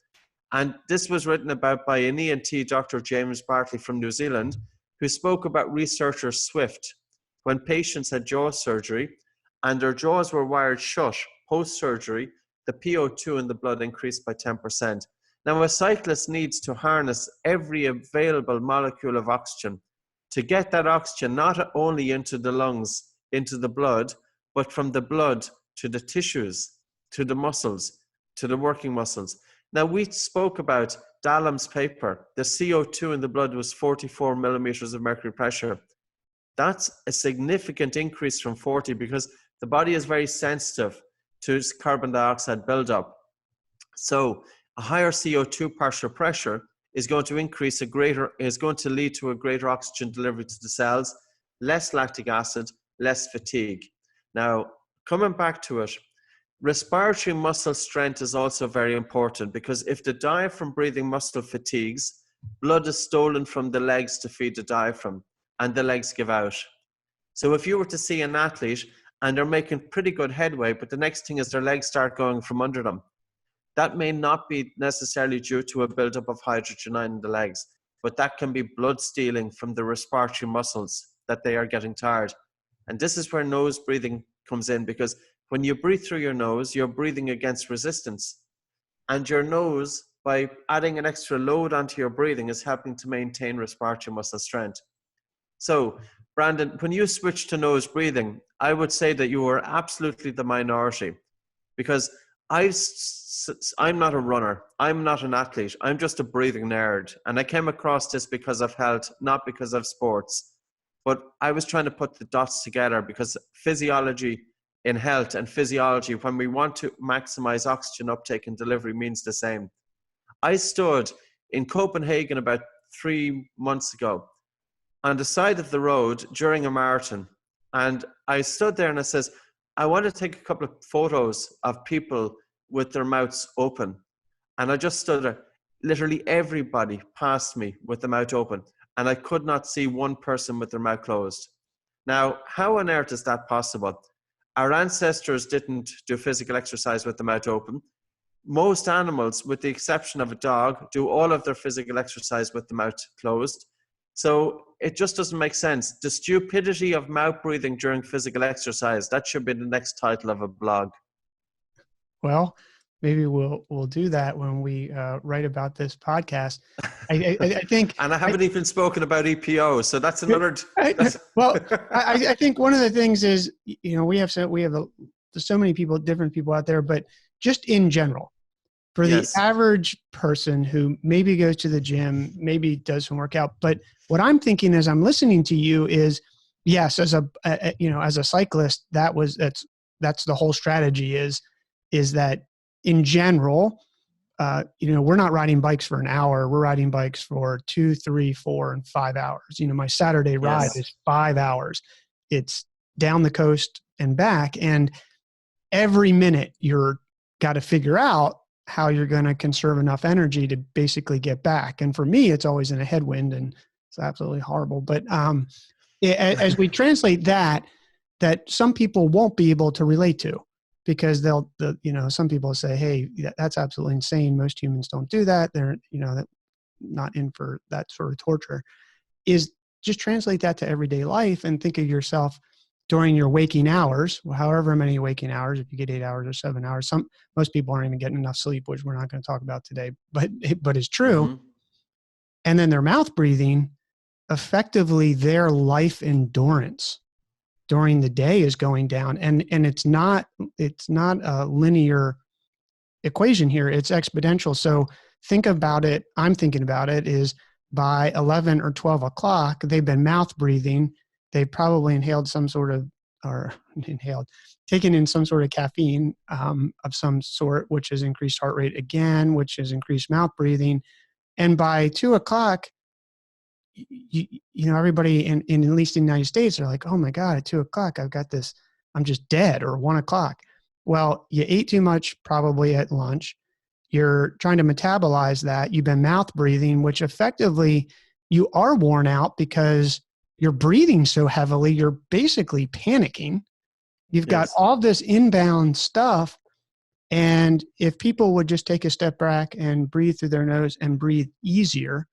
B: And this was written about by an ENT, Dr. James Bartley from New Zealand, who spoke about researcher Swift when patients had jaw surgery and their jaws were wired shut post-surgery, the PO2 in the blood increased by 10%. Now, a cyclist needs to harness every available molecule of oxygen to get that oxygen not only into the lungs, into the blood, but from the blood to the tissues, to the muscles, to the working muscles. Now, we spoke about Dallam's paper. The CO2 in the blood was 44 millimeters of mercury pressure. That's a significant increase from 40 because the body is very sensitive to carbon dioxide buildup. So a higher CO2 partial pressure is going to lead to a greater oxygen delivery to the cells, less lactic acid, less fatigue. Now, coming back to it, respiratory muscle strength is also very important because if the diaphragm breathing muscle fatigues, blood is stolen from the legs to feed the diaphragm and the legs give out. So if you were to see an athlete and they're making pretty good headway, but the next thing is their legs start going from under them, that may not be necessarily due to a buildup of hydrogen ion in the legs, but that can be blood stealing from the respiratory muscles that they are getting tired. And this is where nose breathing comes in, because when you breathe through your nose, you're breathing against resistance. And your nose, by adding an extra load onto your breathing, is helping to maintain respiratory muscle strength. So, Brandon, when you switch to nose breathing, I would say that you are absolutely the minority, because I'm not a runner. I'm not an athlete. I'm just a breathing nerd. And I came across this because of health, not because of sports. But I was trying to put the dots together because physiology in health and physiology, when we want to maximize oxygen uptake and delivery, means the same. I stood in Copenhagen about 3 months ago on the side of the road during a marathon. And I stood there and I says, I want to take a couple of photos of people with their mouths open. And I just stood there. Literally everybody passed me with the mouth open. And I could not see one person with their mouth closed. Now, how on earth is that possible? Our ancestors didn't do physical exercise with the mouth open. Most animals, with the exception of a dog, do all of their physical exercise with the mouth closed. So it just doesn't make sense. The stupidity of mouth breathing during physical exercise, that should be the next title of a blog.
A: Well, maybe we'll do that when we write about this podcast. I think,
B: and I haven't even spoken about EPO, so that's another.
A: I think one of the things is, we have so many people, different people out there, but just in general, for the average person who maybe goes to the gym, maybe does some workout, but what I'm thinking as I'm listening to you is, yes, as a cyclist, that's that's the whole strategy is that in general, we're not riding bikes for an hour. We're riding bikes for 2, 3, 4, and 5 hours. My Saturday ride
B: Yes.
A: is 5 hours. It's down the coast and back. And every minute you're got to figure out how you're going to conserve enough energy to basically get back. And for me, it's always in a headwind, and it's absolutely horrible. But as we translate that some people won't be able to relate to, because some people say, hey, that's absolutely insane. Most humans don't do that. They're, not in for that sort of torture. Is just translate that to everyday life and think of yourself during your waking hours, however many waking hours, if you get 8 hours or 7 hours. Most people aren't even getting enough sleep, which we're not going to talk about today, but it's true.
B: Mm-hmm.
A: And then their mouth breathing, effectively their life endurance during the day is going down. And it's not a linear equation here. It's exponential. So think about it. I'm thinking about it is by 11 or 12 o'clock, they've been mouth breathing. They've probably taken in some sort of caffeine of some sort, which has increased heart rate again, which has increased mouth breathing. And by 2 o'clock, everybody in at least in the United States are like, oh my God, at 2 o'clock, I've got this, I'm just dead, or 1 o'clock. Well, you ate too much probably at lunch. You're trying to metabolize that. You've been mouth breathing, which effectively you are worn out because you're breathing so heavily. You're basically panicking. You've got all this inbound stuff. And if people would just take a step back and breathe through their nose and breathe easier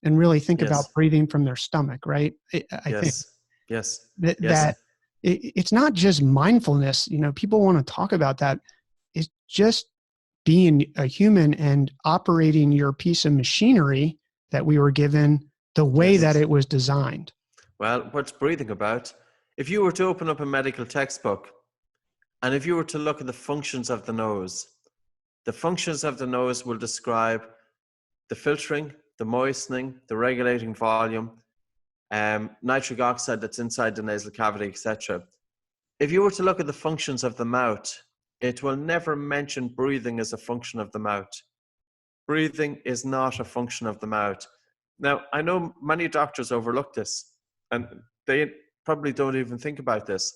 A: and really think about breathing from their stomach, right? I think that it's not just mindfulness. People want to talk about that. It's just being a human and operating your piece of machinery that we were given the way that it was designed.
B: Well, what's breathing about? If you were to open up a medical textbook and if you were to look at the functions of the nose will describe the filtering, the moistening, the regulating volume, nitric oxide that's inside the nasal cavity, etc. If you were to look at the functions of the mouth, it will never mention breathing as a function of the mouth. Breathing is not a function of the mouth. Now, I know many doctors overlook this, and they probably don't even think about this.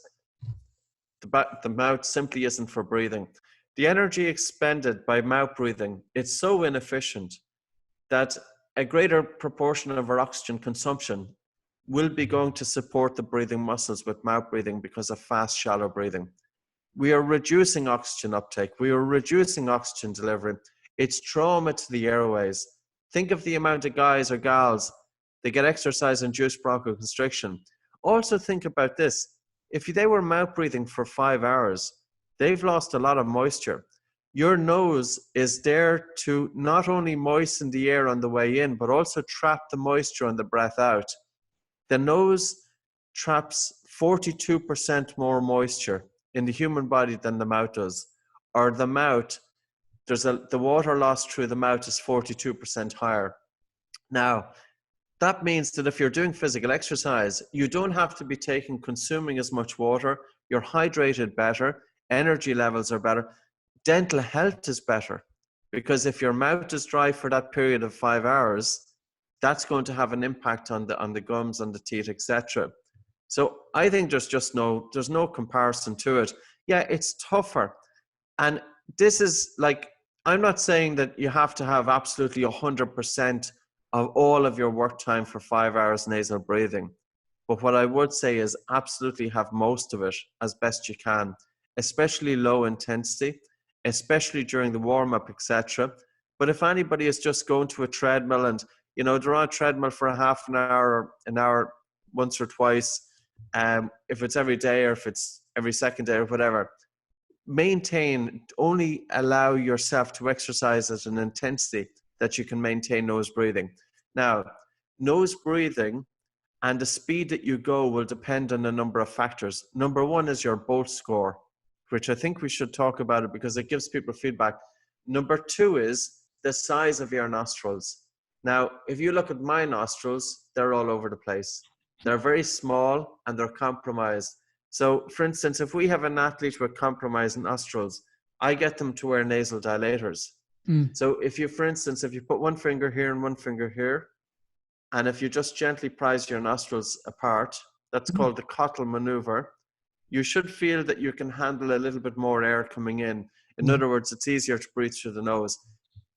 B: The mouth simply isn't for breathing. The energy expended by mouth breathing, it's so inefficient that a greater proportion of our oxygen consumption will be going to support the breathing muscles with mouth breathing because of fast, shallow breathing. We are reducing oxygen uptake. We are reducing oxygen delivery. It's trauma to the airways. Think of the amount of guys or gals that get exercise-induced bronchoconstriction. Also think about this. If they were mouth breathing for 5 hours, they've lost a lot of moisture. Your nose is there to not only moisten the air on the way in, but also trap the moisture on the breath out. The nose traps 42% more moisture in the human body than the mouth does. Or the mouth, the water loss through the mouth is 42% higher. Now, that means that if you're doing physical exercise, you don't have to be consuming as much water. You're hydrated better. Energy levels are better. Dental health is better, because if your mouth is dry for that period of 5 hours, that's going to have an impact on the gums, on the teeth, etc. So I think there's no comparison to it. Yeah, it's tougher. And this is like, I'm not saying that you have to have absolutely 100% of all of your work time for 5 hours nasal breathing. But what I would say is absolutely have most of it as best you can, especially low intensity, especially during the warm-up, etc. But if anybody is just going to a treadmill and, they're on a treadmill for a half an hour or an hour once or twice, if it's every day or if it's every second day or whatever, only allow yourself to exercise at an intensity that you can maintain nose breathing. Now, nose breathing and the speed that you go will depend on a number of factors. Number one is your Bolt score, which I think we should talk about it because it gives people feedback. Number two is the size of your nostrils. Now, if you look at my nostrils, they're all over the place. They're very small and they're compromised. So, for instance, if we have an athlete with compromised nostrils, I get them to wear nasal dilators. So if you, for instance, if you put one finger here and one finger here, and if you just gently prise your nostrils apart, that's called the Cottle maneuver, you should feel that you can handle a little bit more air coming in. In other words, it's easier to breathe through the nose.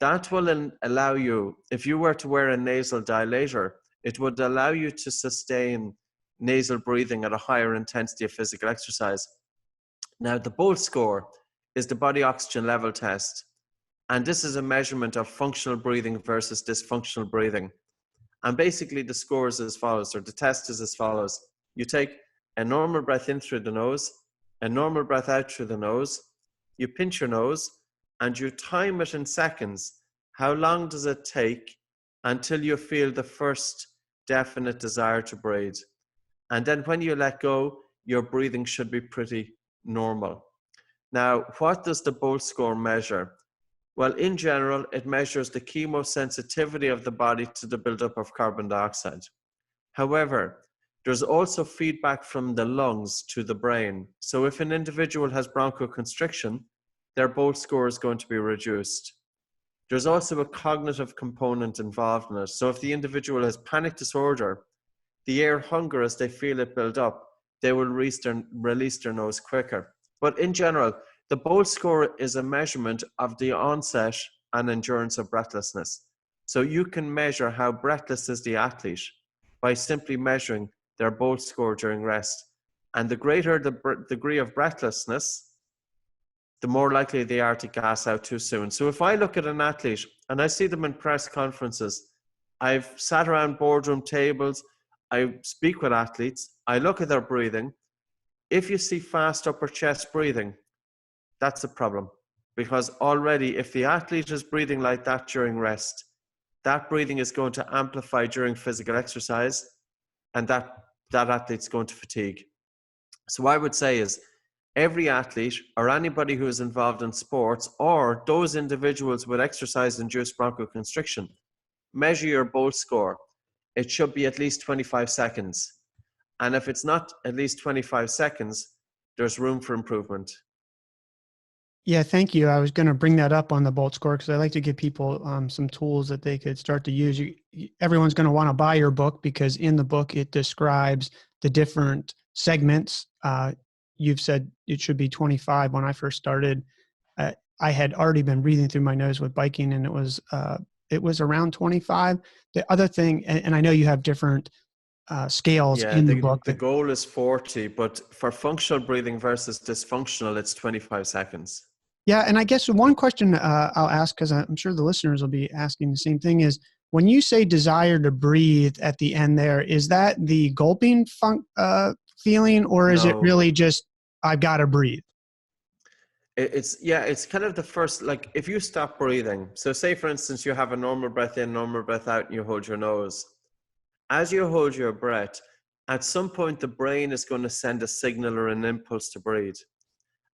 B: That will allow you, if you were to wear a nasal dilator, it would allow you to sustain nasal breathing at a higher intensity of physical exercise. Now, the BOLT score is the body oxygen level test. And this is a measurement of functional breathing versus dysfunctional breathing. And basically the score is as follows, or the test is as follows. You take a normal breath in through the nose, a normal breath out through the nose, you pinch your nose, and you time it in seconds. How long does it take until you feel the first definite desire to breathe? And then when you let go, your breathing should be pretty normal. Now, what does the BOLT score measure? Well, in general, it measures the chemosensitivity of the body to the buildup of carbon dioxide. However, there's also feedback from the lungs to the brain. So if an individual has bronchoconstriction, their BOLT score is going to be reduced. There's also a cognitive component involved in it. So if the individual has panic disorder, the air hunger, as they feel it build up, they will release their nose quicker. But in general, the BOLT score is a measurement of the onset and endurance of breathlessness. So you can measure how breathless is the athlete by simply measuring their BOLT score during rest. And the greater the degree of breathlessness, the more likely they are to gas out too soon. So if I look at an athlete and I see them in press conferences, I've sat around boardroom tables, I speak with athletes, I look at their breathing. If you see fast upper chest breathing, that's a problem, because already if the athlete is breathing like that during rest, that breathing is going to amplify during physical exercise, and that athlete's going to fatigue. So what I would say is every athlete or anybody who is involved in sports or those individuals with exercise-induced bronchoconstriction, measure your BOLT score. It should be at least 25 seconds. And if it's not at least 25 seconds, there's room for improvement.
A: Yeah, thank you. I was going to bring that up on the BOLT score because I like to give people some tools that they could start to use. Everyone's going to want to buy your book because in the book it describes the different segments. You've said it should be 25. When I first started, I had already been breathing through my nose with biking, and it was around 25. The other thing, and I know you have different scales in the book.
B: The goal is 40, but for functional breathing versus dysfunctional, it's 25 seconds.
A: Yeah, and I guess one question I'll ask, because I'm sure the listeners will be asking the same thing, is when you say desire to breathe at the end there, is that the gulping feeling, or is it really just, I've got to breathe?
B: It's kind of the first, like if you stop breathing, so say for instance, you have a normal breath in, normal breath out, and you hold your nose. As you hold your breath, at some point the brain is going to send a signal or an impulse to breathe.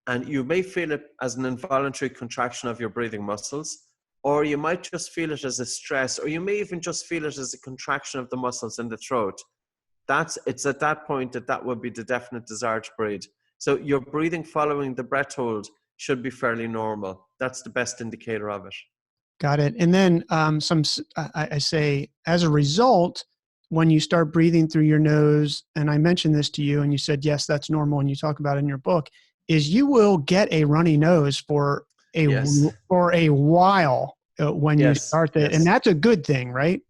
B: And you may feel it as an involuntary contraction of your breathing muscles, or you might just feel it as a stress, or you may even just feel it as a contraction of the muscles in the throat. It's at that point that would be the definite desire to breathe. So your breathing following the breath hold should be fairly normal. That's the best indicator of it.
A: Got it. And then I say, as a result, when you start breathing through your nose, and I mentioned this to you and you said, yes, that's normal, and you talk about it in your book, is you will get a runny nose for a while when you start that. And that's a good thing, right?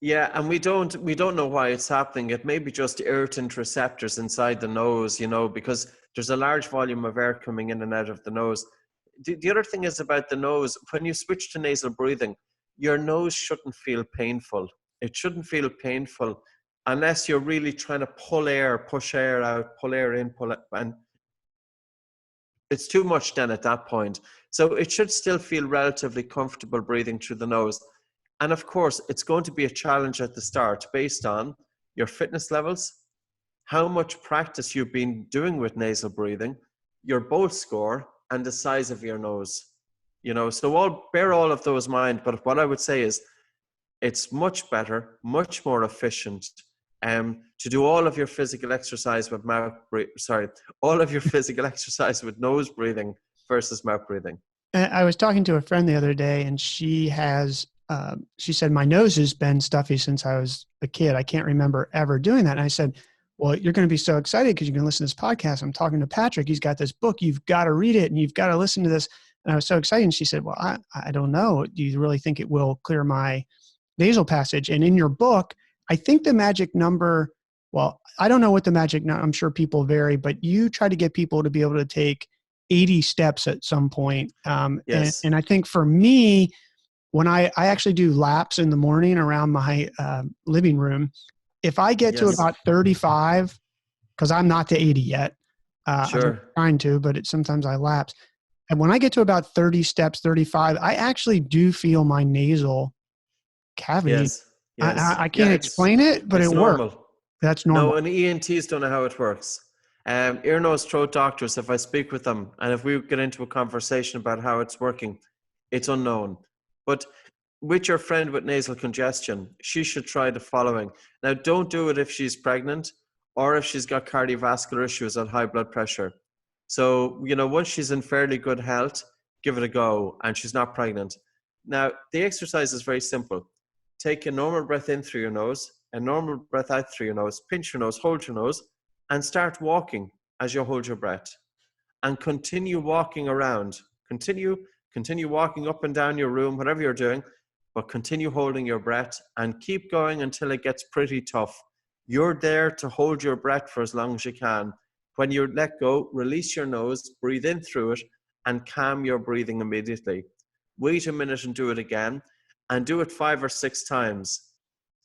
B: Yeah, and we don't know why it's happening. It may be just irritant receptors inside the nose, because there's a large volume of air coming in and out of the nose. The other thing is about the nose, when you switch to nasal breathing, your nose shouldn't feel painful. It shouldn't feel painful unless you're really trying to push air out, pull air in, pull it, and it's too much then at that point. So it should still feel relatively comfortable breathing through the nose. And of course, it's going to be a challenge at the start based on your fitness levels, how much practice you've been doing with nasal breathing, your BOLT score, and the size of your nose. So bear all of those in mind. But what I would say is it's much better, much more efficient to do all of your physical exercise with all of your physical exercise with nose breathing versus mouth breathing.
A: I was talking to a friend the other day, and she said, my nose has been stuffy since I was a kid. I can't remember ever doing that. And I said, well, you're going to be so excited because you can listen to this podcast. I'm talking to Patrick. He's got this book. You've got to read it and you've got to listen to this. And I was so excited. And she said, well, I don't know. Do you really think it will clear my nasal passage? And in your book, I think the magic number, well, I don't know what the magic number, I'm sure people vary, but you try to get people to be able to take 80 steps at some point.
B: Yes.
A: And I think for me, when I actually do laps in the morning around my living room, if I get to about 35, because I'm not to 80 yet, I'm trying to, but sometimes I lapse. And when I get to about 30 steps, 35, I actually do feel my nasal cavity.
B: Yes.
A: I can't explain it, but it works. That's normal.
B: No, and ENTs don't know how it works. Ear, nose, throat doctors, if I speak with them and if we get into a conversation about how it's working, it's unknown. But with your friend with nasal congestion, she should try the following. Now, don't do it if she's pregnant or if she's got cardiovascular issues and high blood pressure. So, once she's in fairly good health, give it a go, and she's not pregnant. Now, the exercise is very simple. Take a normal breath in through your nose, a normal breath out through your nose, pinch your nose, hold your nose, and start walking as you hold your breath. And continue walking around. Continue walking up and down your room, whatever you're doing, but continue holding your breath and keep going until it gets pretty tough. You're there to hold your breath for as long as you can. When you let go, release your nose, breathe in through it, and calm your breathing immediately. Wait a minute and do it again, and do it 5 or 6 times.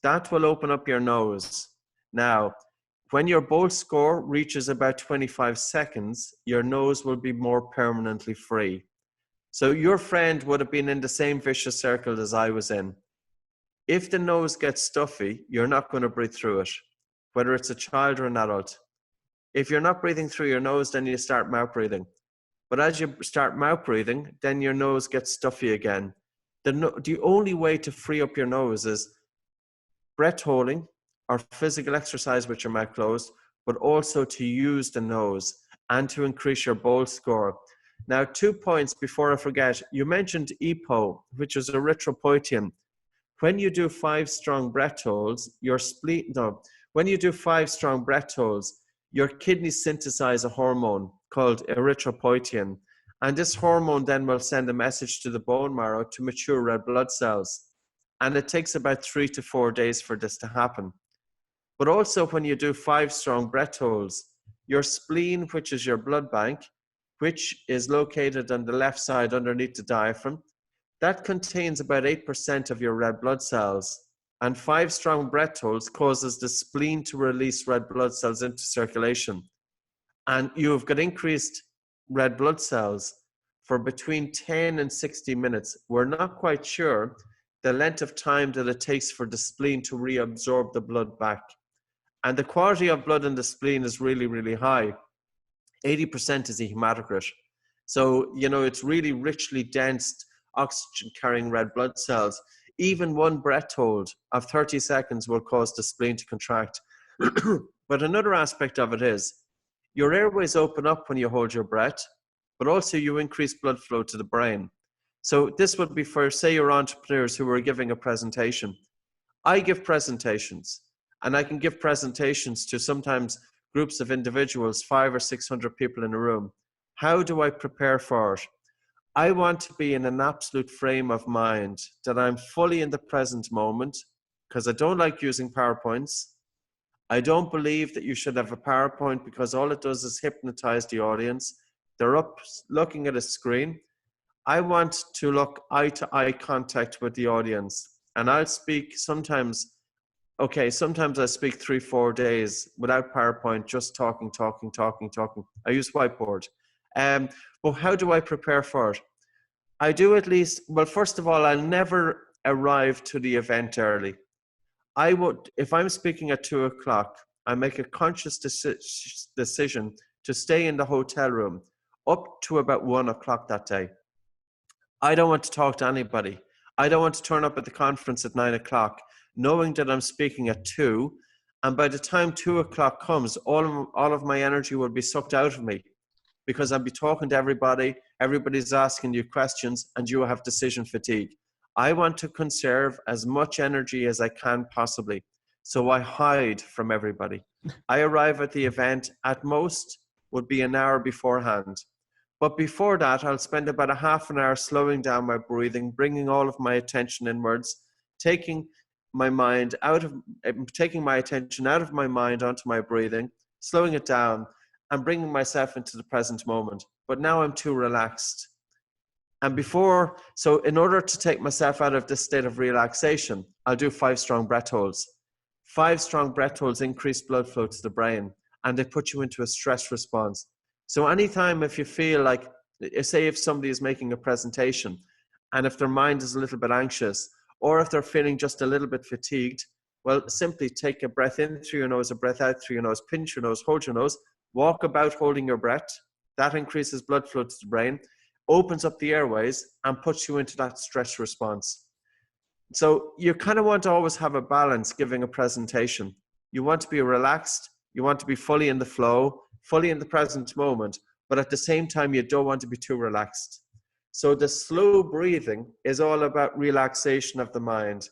B: That will open up your nose. Now, when your Bolt score reaches about 25 seconds, your nose will be more permanently free. So your friend would have been in the same vicious circle as I was in. If the nose gets stuffy, you're not going to breathe through it, whether it's a child or an adult. If you're not breathing through your nose, then you start mouth breathing. But as you start mouth breathing, then your nose gets stuffy again. The only way to free up your nose is breath holding or physical exercise with your mouth closed, but also to use the nose and to increase your Bolt score. Now, 2 points before I forget. You mentioned EPO, which is erythropoietin. When you do 5 strong breath holds, when you do 5 strong breath holds, your kidneys synthesize a hormone called erythropoietin. And this hormone then will send a message to the bone marrow to mature red blood cells. And it takes about 3 to 4 days for this to happen. But also when you do 5 strong breath holds, your spleen, which is your blood bank, which is located on the left side underneath the diaphragm, that contains about 8% of your red blood cells. And 5 strong breath holds causes the spleen to release red blood cells into circulation. And you've got increased red blood cells for between 10 and 60 minutes. We're not quite sure the length of time that it takes for the spleen to reabsorb the blood back. And the quality of blood in the spleen is really, really high. 80% is a hematocrit. So, it's really richly dense, oxygen-carrying red blood cells. Even one breath hold of 30 seconds will cause the spleen to contract. But another aspect of it is, your airways open up when you hold your breath, but also you increase blood flow to the brain. So this would be for, say, your entrepreneurs who are giving a presentation. I give presentations, and I can give presentations to sometimes groups of individuals, 500 or 600 people in a room. How do I prepare for it? I want to be in an absolute frame of mind that I'm fully in the present moment, because I don't like using PowerPoints. I don't believe that you should have a PowerPoint because all it does is hypnotize the audience. They're up looking at a screen. I want to look eye-to-eye contact with the audience. And I'll speak sometimes I speak 3-4 days without PowerPoint, just talking. I use whiteboard. But how do I prepare for it? I do at least, well, first of all, I'll never arrive to the event early. If I'm speaking at 2:00, I make a conscious decision to stay in the hotel room up to about 1:00 that day. I don't want to talk to anybody. I don't want to turn up at the conference at 9:00, knowing that I'm speaking at 2:00 And by the time 2 o'clock comes, all of my energy will be sucked out of me, because I'll be talking to everybody, everybody's asking you questions, and you have decision fatigue. I want to conserve as much energy as I can possibly. So I hide from everybody. I arrive at the event at most would be an hour beforehand. But before that, I'll spend about a half an hour slowing down my breathing, bringing all of my attention inwards, taking my attention out of my mind onto my breathing, slowing it down, and bringing myself into the present moment. But now I'm too relaxed. And so in order to take myself out of this state of relaxation, I'll do 5 strong breath holds. 5 strong breath holds increase blood flow to the brain, and they put you into a stress response. So anytime if you feel like, say if somebody is making a presentation, and if their mind is a little bit anxious, or if they're feeling just a little bit fatigued, well, simply take a breath in through your nose, a breath out through your nose, pinch your nose, hold your nose, walk about holding your breath. That increases blood flow to the brain, opens up the airways, and puts you into that stress response. So you kind of want to always have a balance giving a presentation. You want to be relaxed, you want to be fully in the flow, fully in the present moment, but at the same time, you don't want to be too relaxed. So the slow breathing is all about relaxation of the mind.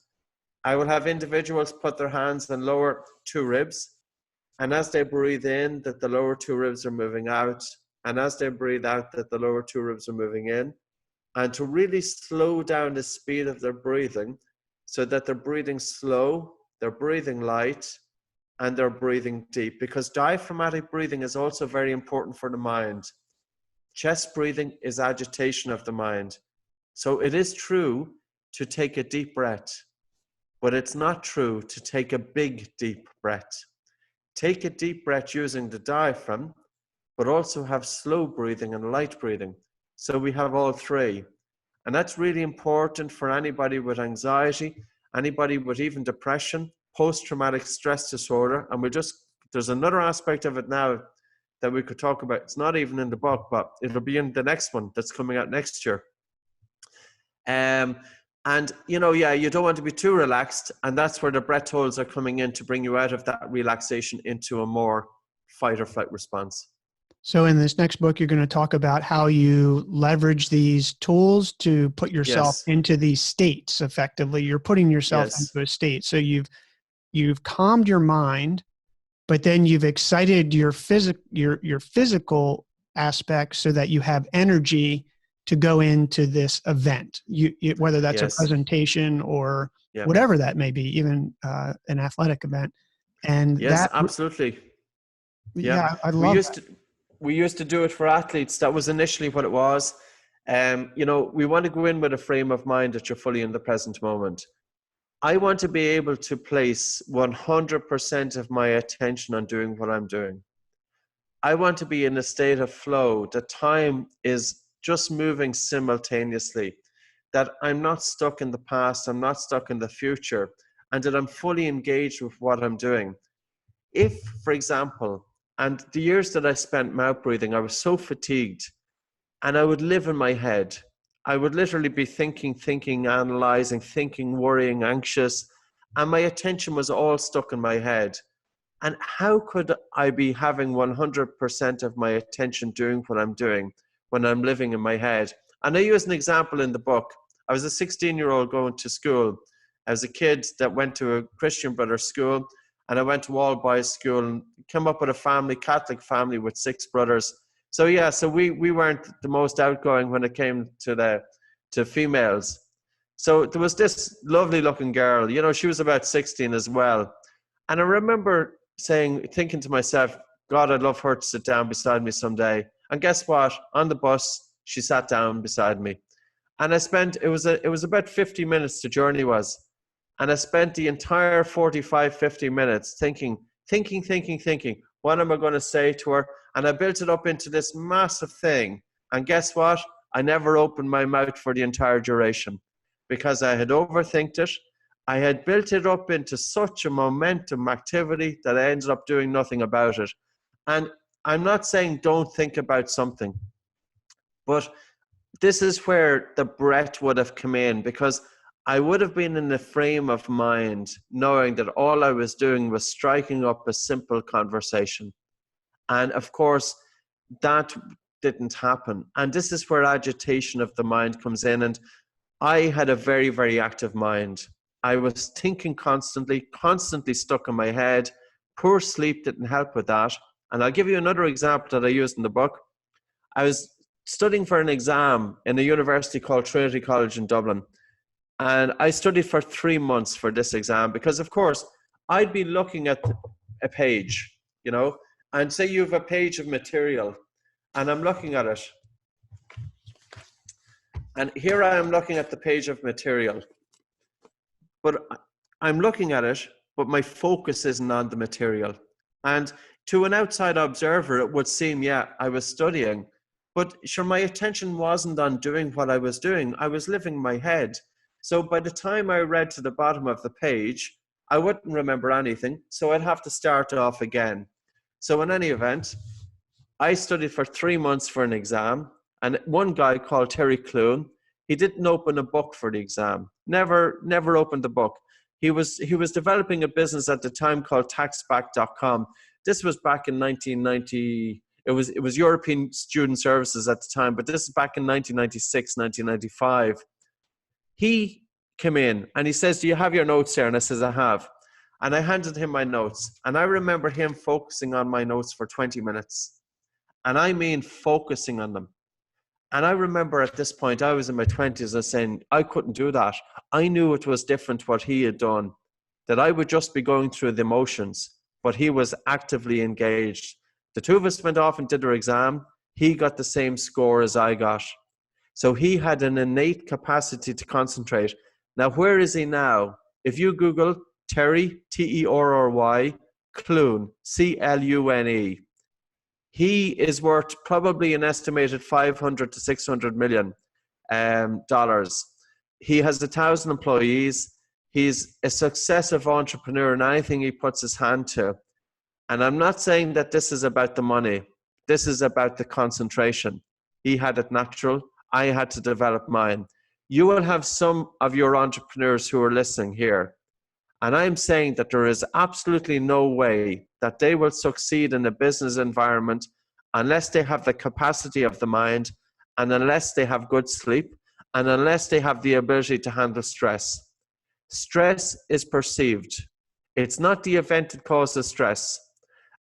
B: I will have individuals put their hands on lower 2 ribs, and as they breathe in, that the lower 2 ribs are moving out, and as they breathe out, that the lower 2 ribs are moving in, and to really slow down the speed of their breathing so that they're breathing slow, they're breathing light, and they're breathing deep, because diaphragmatic breathing is also very important for the mind. Chest breathing is agitation of the mind. So it is true to take a deep breath, but it's not true to take a big, deep breath. Take a deep breath using the diaphragm, but also have slow breathing and light breathing. So we have all 3. And that's really important for anybody with anxiety, anybody with even depression, post-traumatic stress disorder. And there's another aspect of it now that we could talk about. It's not even in the book, but it'll be in the next one that's coming out next year. And you don't want to be too relaxed, and that's where the breath holds are coming in to bring you out of that relaxation into a more fight or flight response.
A: So in this next book, you're going to talk about how you leverage these tools to put yourself into these states effectively. You're putting yourself into a state. So you've calmed your mind, but then you've excited your physical aspect so that you have energy to go into this event, whether that's a presentation or whatever that may be, even an athletic event. And
B: absolutely.
A: Yeah, I love
B: we used to do it for athletes. That was initially what it was. We want to go in with a frame of mind that you're fully in the present moment. I want to be able to place 100% of my attention on doing what I'm doing. I want to be in a state of flow. The time is just moving simultaneously, that I'm not stuck in the past, I'm not stuck in the future, and that I'm fully engaged with what I'm doing. If, for example, and the years that I spent mouth breathing, I was so fatigued, and I would live in my head. I would literally be thinking, analyzing, thinking, worrying, anxious, and my attention was all stuck in my head. And how could I be having 100% of my attention doing what I'm doing when I'm living in my head? And I use an example in the book. I was a 16-year-old going to school. I was a kid that went to a Christian Brothers school, and I went to all boys school and came up with a family, Catholic family with 6 brothers. So we weren't the most outgoing when it came to females. So there was this lovely looking girl, she was about 16 as well. And I remember thinking to myself, God, I'd love her to sit down beside me someday. And guess what? On the bus, she sat down beside me. And it was about 50 minutes the journey was. And I spent the entire 45, 50 minutes thinking, what am I going to say to her? And I built it up into this massive thing. And guess what? I never opened my mouth for the entire duration because I had overthinked it. I had built it up into such a momentum activity that I ended up doing nothing about it. And I'm not saying don't think about something, but this is where the breath would have come in, because I would have been in the frame of mind knowing that all I was doing was striking up a simple conversation. And of course, that didn't happen. And this is where agitation of the mind comes in. And I had a very, very active mind. I was thinking constantly stuck in my head. Poor sleep didn't help with that. And I'll give you another example that I used in the book. I was studying for an exam in a university called Trinity College in Dublin. And I studied for 3 months for this exam because, of course, I'd be looking at a page, and say you have a page of material and I'm looking at it. And here I am looking at the page of material. But I'm looking at it, but my focus isn't on the material. And to an outside observer, it would seem, yeah, I was studying. But sure, my attention wasn't on doing what I was doing. I was living in my head. So by the time I read to the bottom of the page, I wouldn't remember anything. So I'd have to start off again. So in any event, I studied for 3 months for an exam. And one guy called Terry Clune, he didn't open a book for the exam. Never opened the book. He was developing a business at the time called taxback.com. This was back in 1990. It was European Student Services at the time, but this is back in 1996, 1995. He came in and he says, "Do you have your notes there?" And I says, "I have." And I handed him my notes. And I remember him focusing on my notes for 20 minutes. And I mean focusing on them. And I remember at this point, I was in my 20s, and saying, I couldn't do that. I knew it was different what he had done, that I would just be going through the motions, but he was actively engaged. The two of us went off and did our exam. He got the same score as I got. So he had an innate capacity to concentrate. Now, where is he now? If you Google Terry, Terry, Clune, Clune, he is worth probably an estimated $500 to $600 million dollars. He has 1,000 employees. He's a successive entrepreneur in anything he puts his hand to. And I'm not saying that this is about the money. This is about the concentration. He had it natural. I had to develop mine. You will have some of your entrepreneurs who are listening here. And I'm saying that there is absolutely no way that they will succeed in a business environment unless they have the capacity of the mind, and unless they have good sleep, and unless they have the ability to handle stress. Stress is perceived. It's not the event that causes stress.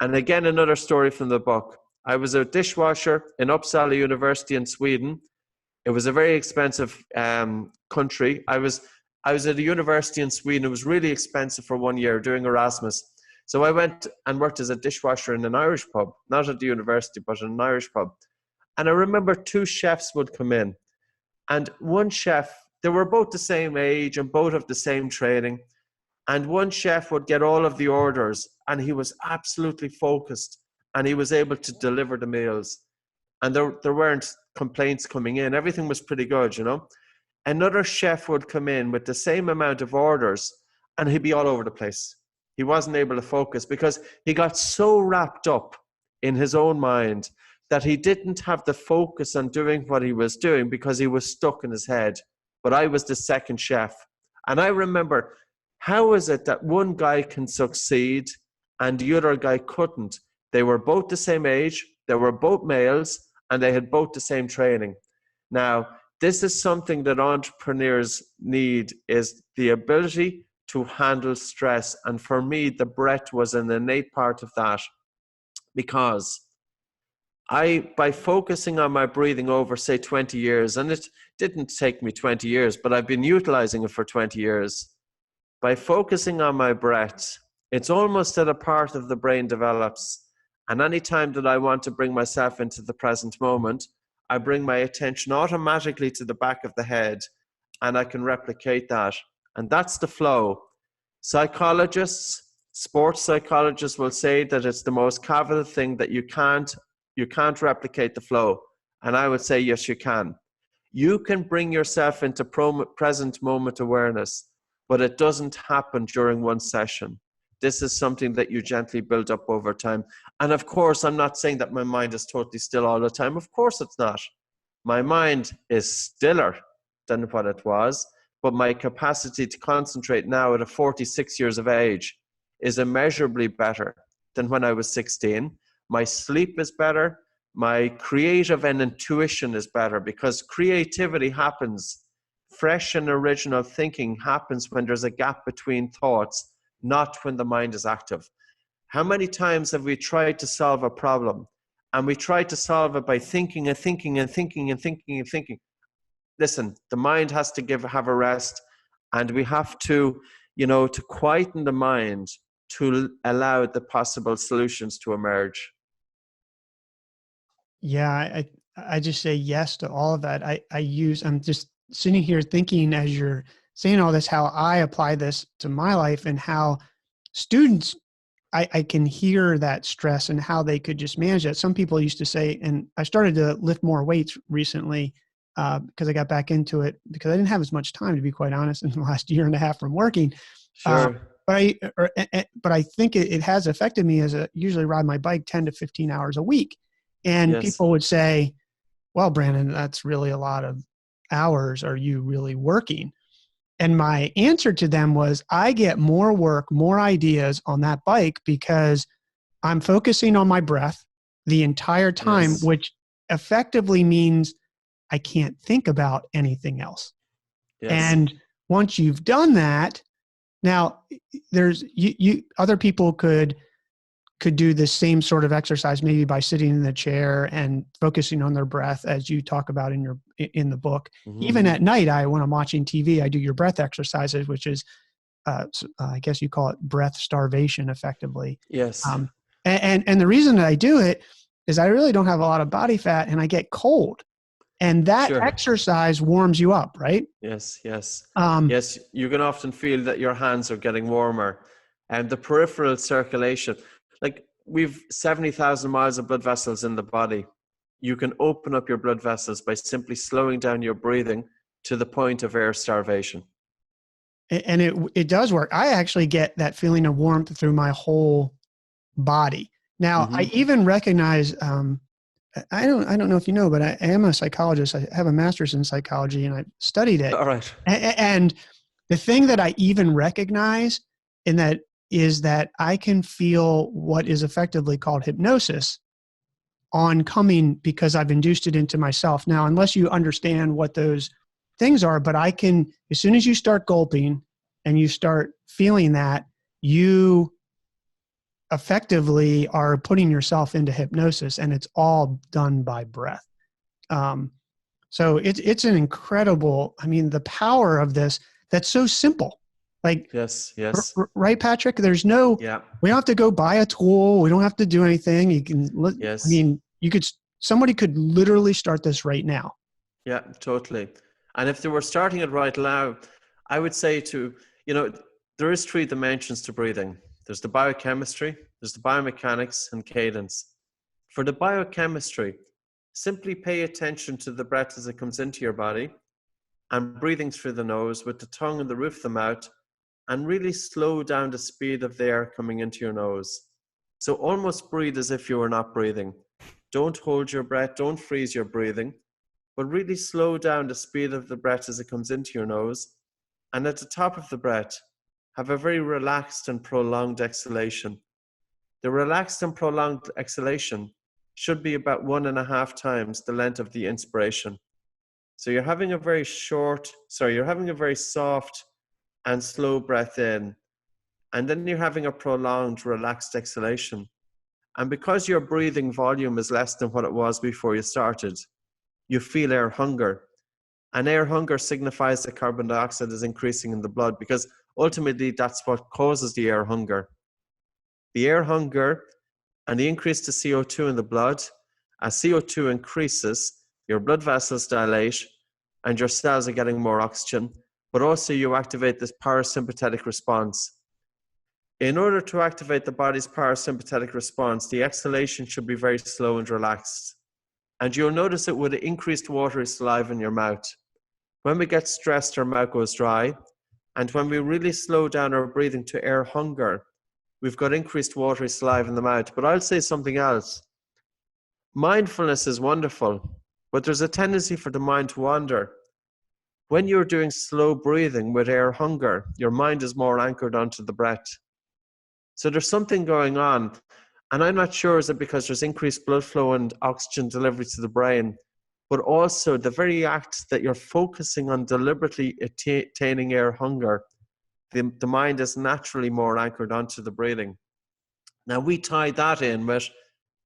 B: And again, another story from the book. I was a dishwasher in Uppsala University in Sweden. It was a very expensive country. I was at a university in Sweden. It was really expensive for 1 year doing Erasmus. So I went and worked as a dishwasher in an Irish pub, not at the university, but in an Irish pub. And I remember 2 chefs would come in. And one chef, they were both the same age and both of the same training. And one chef would get all of the orders, and he was absolutely focused, and he was able to deliver the meals. And there weren't complaints coming in. Everything was pretty good, Another chef would come in with the same amount of orders, and he'd be all over the place. He wasn't able to focus because he got so wrapped up in his own mind that he didn't have the focus on doing what he was doing because he was stuck in his head. But I was the second chef. And I remember, how is it that one guy can succeed and the other guy couldn't? They were both the same age, they were both males, and they had both the same training. Now, this is something that entrepreneurs need, is the ability to handle stress. And for me, the breath was an innate part of that, because by focusing on my breathing over, say, 20 years, and it didn't take me 20 years, but I've been utilizing it for 20 years. By focusing on my breath, it's almost that a part of the brain develops. And any time that I want to bring myself into the present moment, I bring my attention automatically to the back of the head, and I can replicate that. And that's the flow. Psychologists, sports psychologists will say that it's the most coveted thing, that you can't replicate the flow. And I would say, yes, you can. You can bring yourself into present moment awareness, but it doesn't happen during one session. This is something that you gently build up over time. And of course, I'm not saying that my mind is totally still all the time. Of course it's not. My mind is stiller than what it was, but my capacity to concentrate now at 46 years of age is immeasurably better than when I was 16. My sleep is better. My creative and intuition is better, because creativity happens. Fresh and original thinking happens when there's a gap between thoughts, not when the mind is active. Have many times have we tried to solve a problem, and we try to solve it by thinking and thinking and thinking and thinking and thinking? Listen, the mind has to have a rest, and we have to, to quieten the mind to allow the possible solutions to emerge.
A: Yeah, I just say yes to all of that. I'm just sitting here thinking as you're saying all this, how I apply this to my life and how students, I can hear that stress and how they could just manage it. Some people used to say, and I started to lift more weights recently because I got back into it because I didn't have as much time, to be quite honest, in the last year and a half from working.
B: Sure.
A: But I think it has affected me as I usually ride my bike 10 to 15 hours a week. And
B: Yes.
A: people would say, well, Brandon, that's really a lot of hours. Are you really working? And my answer to them was, I get more work, more ideas on that bike because I'm focusing on my breath the entire time,
B: Yes.
A: which effectively means I can't think about anything else.
B: Yes.
A: And once you've done that, now there's other people could do the same sort of exercise, maybe by sitting in the chair and focusing on their breath, as you talk about in the book.
B: Mm-hmm.
A: Even at night, when I'm watching TV, I do your breath exercises, which is, I guess you call it breath starvation, effectively.
B: Yes.
A: And the reason that I do it is I really don't have a lot of body fat, and I get cold, and that
B: Sure.
A: exercise warms you up, right?
B: Yes. Yes. Yes. You can often feel that your hands are getting warmer, and the peripheral circulation. Like, we've 70,000 miles of blood vessels in the body. You can open up your blood vessels by simply slowing down your breathing to the point of air starvation.
A: And it does work. I actually get that feeling of warmth through my whole body. Now,
B: Mm-hmm.
A: I even recognize, I don't know if you know, but I am a psychologist. I have a master's in psychology, and I studied it.
B: All right.
A: And the thing that I even recognize in that is that I can feel what is effectively called hypnosis oncoming because I've induced it into myself. Now, unless you understand what those things are, but I can, as soon as you start gulping and you start feeling that, you effectively are putting yourself into hypnosis, and it's all done by breath. So it's an incredible, the power of this that's so simple. Like,
B: yes.
A: Right, Patrick? There's no,
B: Yeah.
A: we don't have to go buy a tool. We don't have to do anything. You can,
B: Yes.
A: Somebody could literally start this right now.
B: Yeah, totally. And if they were starting it right now, I would say there is 3 dimensions to breathing. There's the biochemistry, there's the biomechanics, and cadence. For the biochemistry, simply pay attention to the breath as it comes into your body, and breathing through the nose with the tongue and the roof of the mouth, and really slow down the speed of the air coming into your nose. So almost breathe as if you were not breathing. Don't hold your breath, don't freeze your breathing, but really slow down the speed of the breath as it comes into your nose. And at the top of the breath, have a very relaxed and prolonged exhalation. The relaxed and prolonged exhalation should be about 1.5 times the length of the inspiration. So you're having a very soft and slow breath in, and then you're having a prolonged, relaxed exhalation. And because your breathing volume is less than what it was before you started, you feel air hunger. And air hunger signifies that carbon dioxide is increasing in the blood, because ultimately that's what causes the air hunger. The air hunger and the increase to CO2 in the blood, as CO2 increases, your blood vessels dilate and your cells are getting more oxygen, but also you activate this parasympathetic response. In order to activate the body's parasympathetic response, the exhalation should be very slow and relaxed. And you'll notice it with increased watery saliva in your mouth. When we get stressed, our mouth goes dry. And when we really slow down our breathing to air hunger, we've got increased watery saliva in the mouth. But I'll say something else. Mindfulness is wonderful, but there's a tendency for the mind to wander. when you're doing slow breathing with air hunger, your mind is more anchored onto the breath. So there's something going on. And I'm not sure, is it because there's increased blood flow and oxygen delivery to the brain, but also the very act that you're focusing on deliberately attaining air hunger, the mind is naturally more anchored onto the breathing. Now, we tie that in with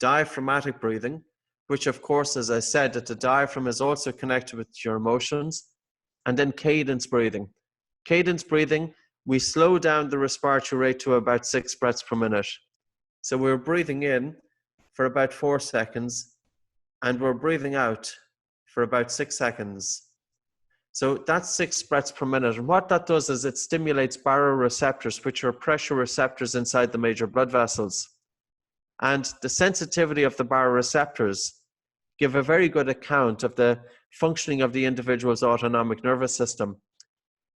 B: diaphragmatic breathing, which, of course, as I said, that the diaphragm is also connected with your emotions, and then cadence breathing. Cadence breathing, we slow down the respiratory rate to about 6 breaths per minute. So we're breathing in for about 4 seconds, and we're breathing out for about 6 seconds. So that's 6 breaths per minute. And what that does is it stimulates baroreceptors, which are pressure receptors inside the major blood vessels. And the sensitivity of the baroreceptors give a very good account of the functioning of the individual's autonomic nervous system.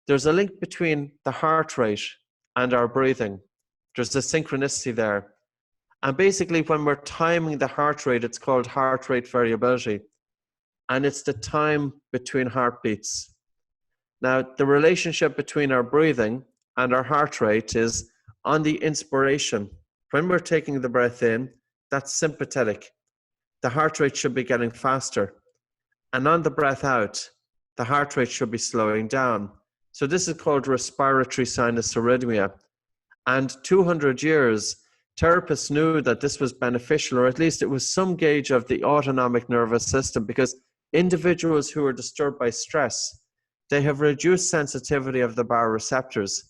B: There's a link between the heart rate and our breathing. There's a synchronicity there. And basically, when we're timing the heart rate, it's called heart rate variability. And it's the time between heartbeats. Now, the relationship between our breathing and our heart rate is on the inspiration. When we're taking the breath in, that's sympathetic. The heart rate should be getting faster. And on the breath out, the heart rate should be slowing down. So this is called respiratory sinus arrhythmia. And 200 years, therapists knew that this was beneficial, or at least it was some gauge of the autonomic nervous system, because individuals who are disturbed by stress, they have reduced sensitivity of the baroreceptors.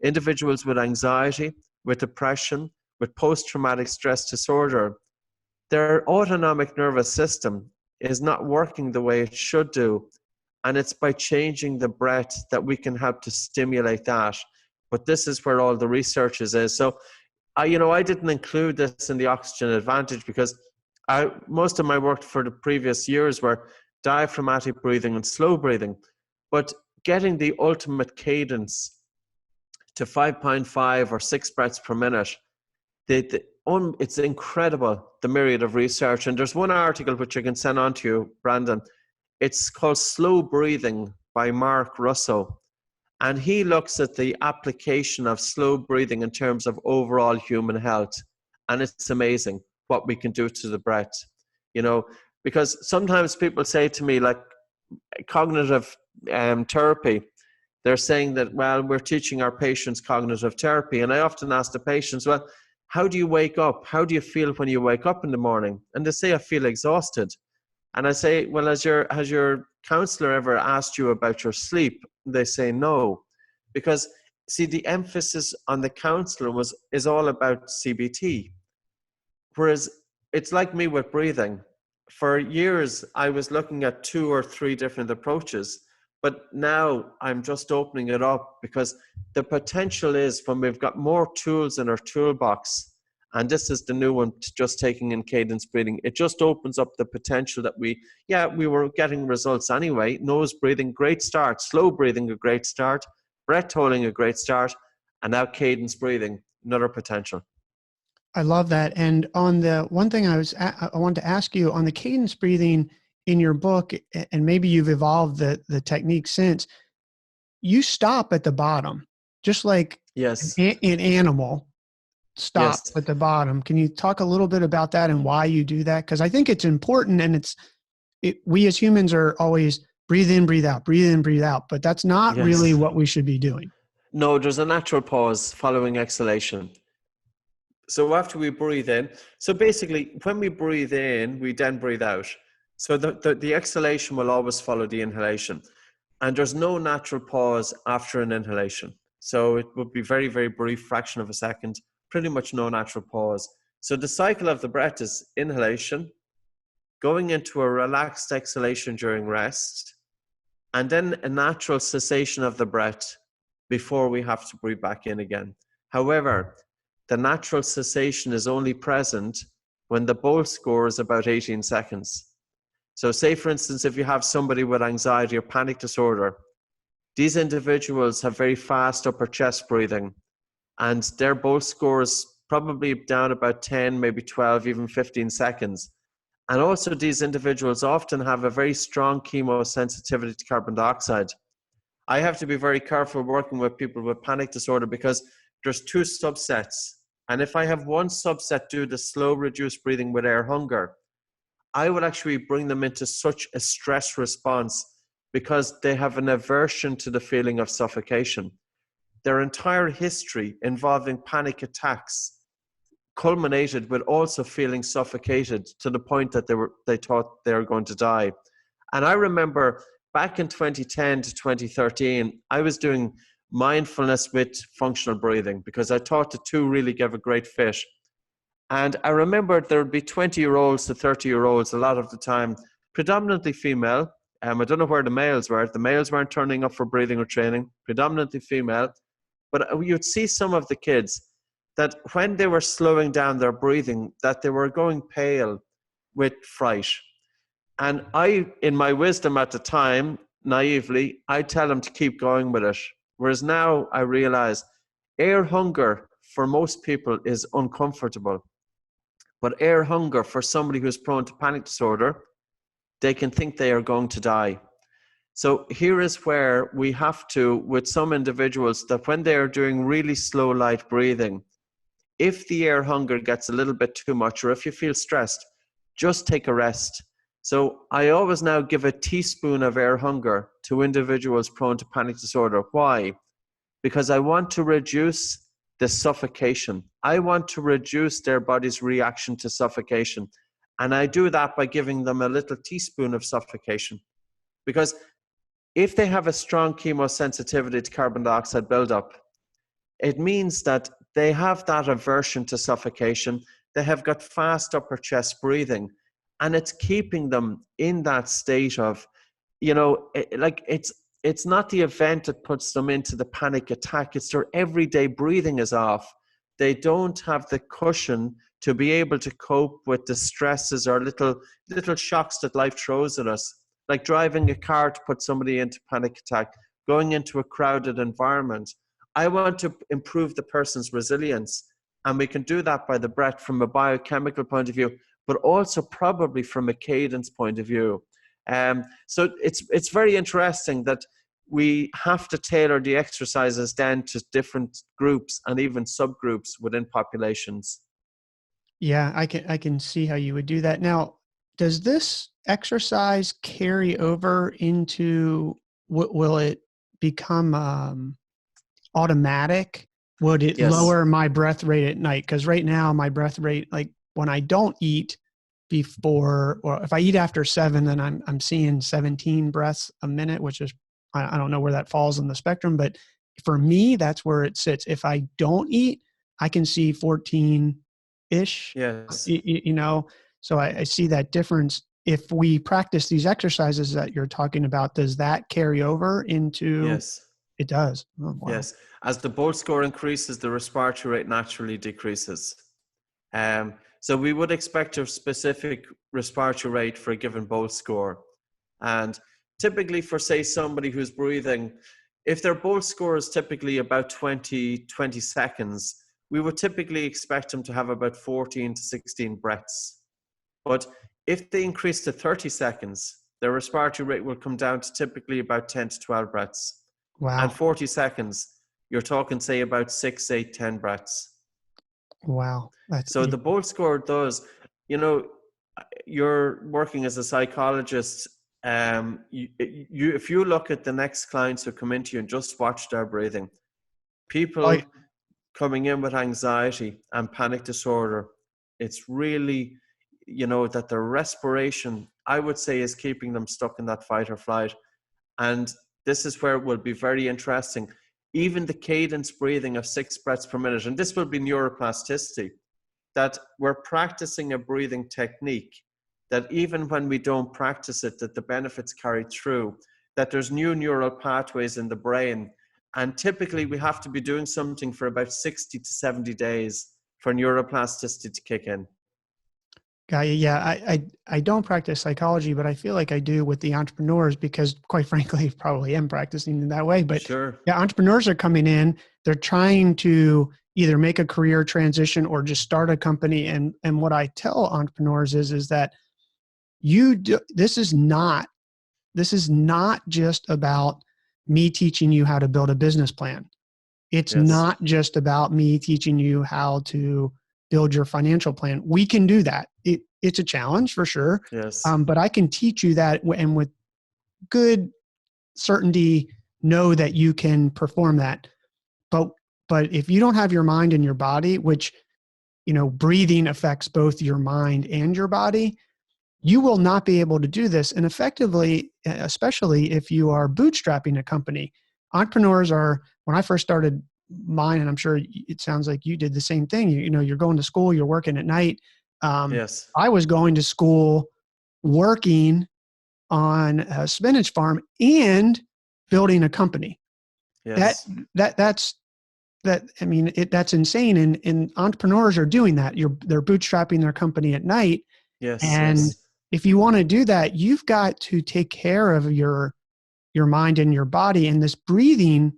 B: Individuals with anxiety, with depression, with post-traumatic stress disorder, their autonomic nervous system is not working the way it should do. And it's by changing the breath that we can help to stimulate that. But this is where all the research is. So, I didn't include this in the Oxygen Advantage because most of my work for the previous years were diaphragmatic breathing and slow breathing. But getting the ultimate cadence to 5.5 or 6 breaths per minute, it's incredible, the myriad of research. And there's one article which I can send on to you, Brandon. It's called Slow Breathing by Mark Russo. And he looks at the application of slow breathing in terms of overall human health. And it's amazing what we can do to the breath, because sometimes people say to me, like cognitive therapy, they're saying that, well, we're teaching our patients cognitive therapy. And I often ask the patients, well, how do you wake up? How do you feel when you wake up in the morning? And they say, I feel exhausted. And I say, well, has your counselor ever asked you about your sleep? They say no. Because, see, the emphasis on the counselor is all about CBT. Whereas it's like me with breathing. For years, I was looking at 2 or 3 different approaches. But now I'm just opening it up because the potential is when we've got more tools in our toolbox, and this is the new one, just taking in cadence breathing, it just opens up the potential that we were getting results anyway. Nose breathing, great start. Slow breathing, a great start. Breath holding, a great start. And now cadence breathing, another potential.
A: I love that. And on the one thing I wanted to ask you on the cadence breathing in your book, and maybe you've evolved the technique since, you stop at the bottom, just like
B: yes,
A: an animal stop
B: yes.
A: at the bottom. Can you talk a little bit about that and why you do that? Because I think it's important, and we as humans are always breathe in, breathe out, breathe in, breathe out, but that's not really what we should be doing.
B: No, there's a natural pause following exhalation. So after we breathe in, so basically when we breathe in, we then breathe out. So the exhalation will always follow the inhalation. And there's no natural pause after an inhalation. So it would be very, very brief, fraction of a second, pretty much no natural pause. So the cycle of the breath is inhalation, going into a relaxed exhalation during rest, and then a natural cessation of the breath before we have to breathe back in again. However, the natural cessation is only present when the bolt score is about 18 seconds. So say, for instance, if you have somebody with anxiety or panic disorder, these individuals have very fast upper chest breathing, and their bolt score is probably down about 10, maybe 12, even 15 seconds. And also these individuals often have a very strong chemosensitivity to carbon dioxide. I have to be very careful working with people with panic disorder because there's two subsets. And if I have one subset do the slow reduced breathing with air hunger, I would actually bring them into such a stress response because they have an aversion to the feeling of suffocation. Their entire history involving panic attacks culminated with also feeling suffocated to the point that they thought they were going to die. And I remember back in 2010 to 2013, I was doing mindfulness with functional breathing because I thought the two really gave a great fit. And I remember there would be 20-year-olds to 30-year-olds a lot of the time, predominantly female. I don't know where the males were. The males weren't turning up for breathing or training, predominantly female. But you'd see some of the kids that when they were slowing down their breathing, that they were going pale with fright. And I, in my wisdom at the time, naively, I'd tell them to keep going with it. Whereas now I realize air hunger for most people is uncomfortable. But air hunger for somebody who's prone to panic disorder, they can think they are going to die. So here is where we have to, with some individuals, that when they are doing really slow, light breathing, if the air hunger gets a little bit too much, or if you feel stressed, just take a rest. So I always now give a teaspoon of air hunger to individuals prone to panic disorder. Why? Because I want to reduce the suffocation. I want to reduce their body's reaction to suffocation. And I do that by giving them a little teaspoon of suffocation. Because if they have a strong chemosensitivity to carbon dioxide buildup, it means that they have that aversion to suffocation. They have got fast upper chest breathing, and it's keeping them in that state of, it's not the event that puts them into the panic attack. It's their everyday breathing is off. They don't have the cushion to be able to cope with the stresses or little shocks that life throws at us. Like driving a car to put somebody into panic attack, going into a crowded environment. I want to improve the person's resilience. And we can do that by the breath from a biochemical point of view, but also probably from a cadence point of view. So it's very interesting that we have to tailor the exercises then to different groups and even subgroups within populations.
A: Yeah, I can see how you would do that. Now, does this exercise carry over into, will it become automatic? Would it lower my breath rate at night? Because right now my breath rate, like when I don't eat before, or if I eat after 7, then I'm seeing 17 breaths a minute, which is, I don't know where that falls on the spectrum, but for me, that's where it sits. If I don't eat, I can see 14-ish,
B: Yes.
A: So I see that difference. If we practice these exercises that you're talking about, does that carry over into?
B: Yes.
A: It does. Oh, wow.
B: Yes. As the Bolt score increases, the respiratory rate naturally decreases. So we would expect a specific respiratory rate for a given Bolt score. And typically for, say, somebody who's breathing, if their Bolt score is typically about 20 seconds, we would typically expect them to have about 14 to 16 breaths. But if they increase to 30 seconds, their respiratory rate will come down to typically about 10 to 12 breaths.
A: Wow.
B: And 40 seconds, you're talking, say, about 6, 8, 10 breaths.
A: Wow.
B: So the Bolt score does, you're working as a psychologist. If you look at the next clients who come into you and just watch their breathing, people coming in with anxiety and panic disorder, it's really, that their respiration, I would say, is keeping them stuck in that fight or flight. And this is where it will be very interesting. Even the cadence breathing of 6 breaths per minute, and this will be neuroplasticity, that we're practicing a breathing technique that even when we don't practice it, that the benefits carry through, that there's new neural pathways in the brain. And typically we have to be doing something for about 60 to 70 days for neuroplasticity to kick in.
A: Yeah, I don't practice psychology, but I feel like I do with the entrepreneurs because, quite frankly, probably am practicing in that way. But
B: sure.
A: Yeah, entrepreneurs are coming in. They're trying to either make a career transition or just start a company. And what I tell entrepreneurs is that this is not just about me teaching you how to build a business plan. It's
B: Yes.
A: not just about me teaching you how to build your financial plan. We can do that. It's a challenge for sure.
B: Yes.
A: But I can teach you that, and with good certainty, know that you can perform that. But if you don't have your mind and your body, which, breathing affects both your mind and your body, you will not be able to do this. And effectively, especially if you are bootstrapping a company, entrepreneurs are, when I first started mine, and I'm sure it sounds like you did the same thing. You're going to school, you're working at night.
B: Yes.
A: I was going to school, working on a spinach farm and building a company.
B: Yes.
A: That's insane. And entrepreneurs are doing that. They're bootstrapping their company at night.
B: Yes.
A: And
B: Yes.
A: if you want to do that, you've got to take care of your mind and your body. And this breathing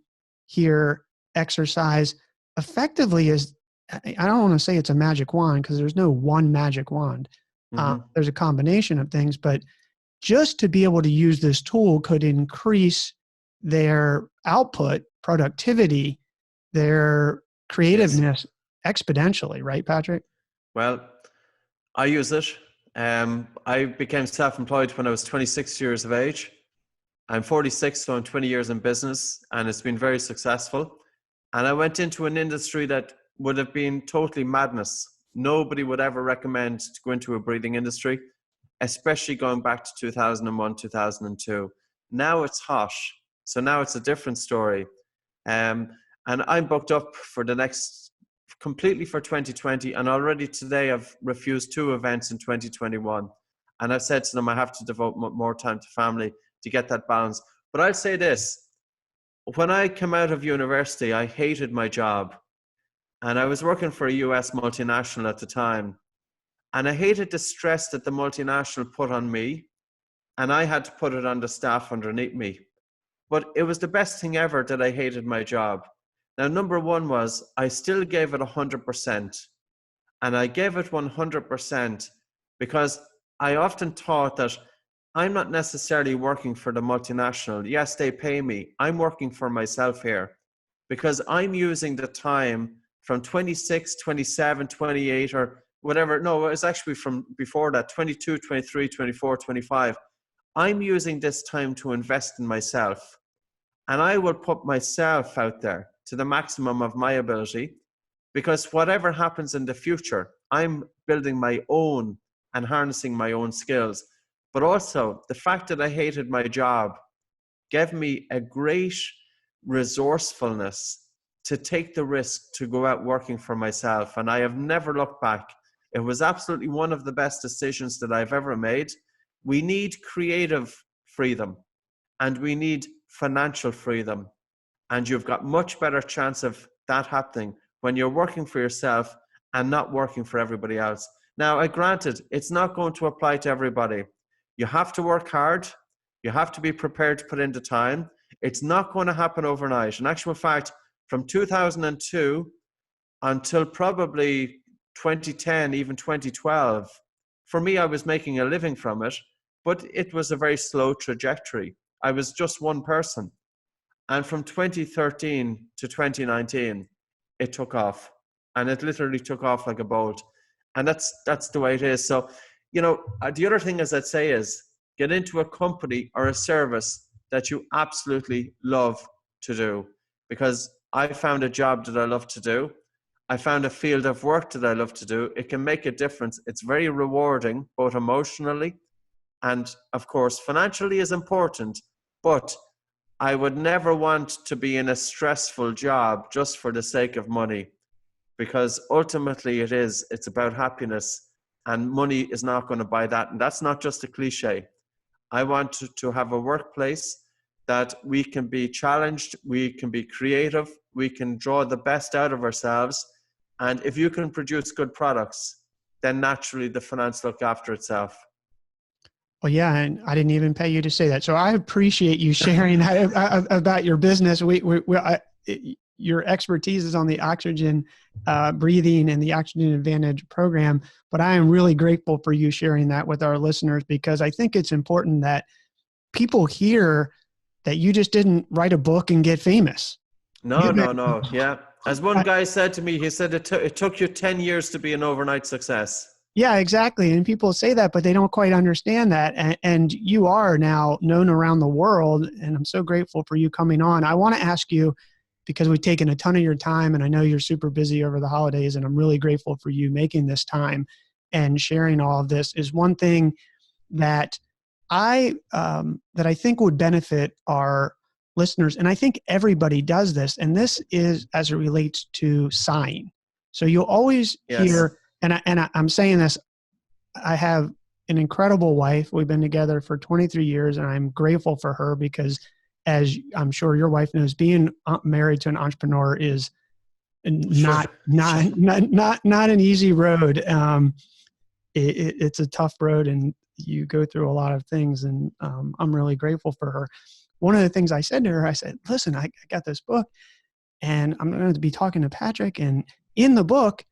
A: here exercise effectively is, I don't want to say it's a magic wand, because there's no one magic wand. There's a combination of things, but just to be able to use this tool could increase their output, productivity, their creativeness exponentially, right, Patrick?
B: Well, I use it. I became self-employed when I was 26 years of age. I'm 46, so I'm 20 years in business, and it's been very successful. And I went into an industry that would have been totally madness. Nobody would ever recommend to go into a breathing industry, especially going back to 2001, 2002. Now it's hot. So now it's a different story. And I'm booked up for the next, completely for 2020. And already today I've refused 2 events in 2021. And I've said to them, I have to devote more time to family to get that balance. But I'll say this, when I came out of university, I hated my job. And I was working for a US multinational at the time. And I hated the stress that the multinational put on me. And I had to put it on the staff underneath me. But it was the best thing ever that I hated my job. Now, number one was I still gave it 100%. And I gave it 100% because I often thought that I'm not necessarily working for the multinational. Yes, they pay me. I'm working for myself here because I'm using the time from 26, 27, 28 or whatever. No, it was actually from before that, 22, 23, 24, 25. I'm using this time to invest in myself. And I will put myself out there to the maximum of my ability, because whatever happens in the future, I'm building my own and harnessing my own skills. But also the fact that I hated my job gave me a great resourcefulness to take the risk to go out working for myself. And I have never looked back. It was absolutely one of the best decisions that I've ever made. We need creative freedom and we need financial freedom. And you've got much better chance of that happening when you're working for yourself and not working for everybody else. Now, granted, it's not going to apply to everybody. You have to work hard. You have to be prepared to put in the time. It's not going to happen overnight. In actual fact, from 2002 until probably 2010, even 2012, for me, I was making a living from it, but it was a very slow trajectory. I was just one person. And from 2013 to 2019, it took off. And it literally took off like a bolt. And that's the way it is. So, the other thing, as I'd say, is get into a company or a service that you absolutely love to do. Because I found a job that I love to do. I found a field of work that I love to do. It can make a difference. It's very rewarding, both emotionally and, of course, financially is important. But I would never want to be in a stressful job just for the sake of money, because ultimately it's about happiness, and money is not going to buy that. And that's not just a cliche. I want to have a workplace that we can be challenged, we can be creative, we can draw the best out of ourselves. And if you can produce good products, then naturally the finance look after itself.
A: Well, yeah, and I didn't even pay you to say that. So I appreciate you sharing that about your business. Your expertise is on the oxygen breathing and the Oxygen Advantage program, but I am really grateful for you sharing that with our listeners, because I think it's important that people hear that you just didn't write a book and get famous.
B: No. Yeah. As one guy said to me, he said it took you 10 years to be an overnight success.
A: Yeah, exactly. And people say that, but they don't quite understand that. And you are now known around the world. And I'm so grateful for you coming on. I want to ask you, because we've taken a ton of your time and I know you're super busy over the holidays, and I'm really grateful for you making this time and sharing all of this, is one thing that I think would benefit our listeners. And I think everybody does this. And this is as it relates to sighing. So you'll always hear, I'm saying this, I have an incredible wife. We've been together for 23 years, and I'm grateful for her because, as I'm sure your wife knows, being married to an entrepreneur is not an easy road. It's a tough road, and you go through a lot of things, and I'm really grateful for her. One of the things I said to her, I said, listen, I got this book, and I'm going to be talking to Patrick, and in the book,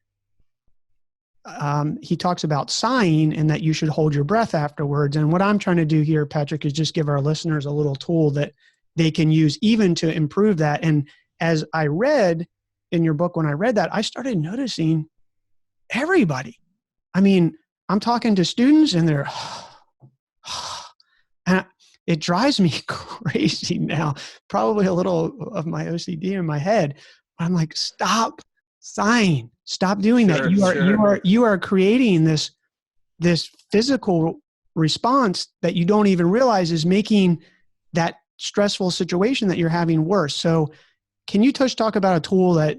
A: he talks about sighing and that you should hold your breath afterwards. And what I'm trying to do here, Patrick, is just give our listeners a little tool that they can use even to improve that. And as I read in your book, when I read that, I started noticing everybody. I mean, I'm talking to students and they're, and it drives me crazy now, probably a little of my OCD in my head. I'm like, stop sighing. Stop doing that. You are creating this physical response that you don't even realize is making that stressful situation that you're having worse. So can you talk about a tool that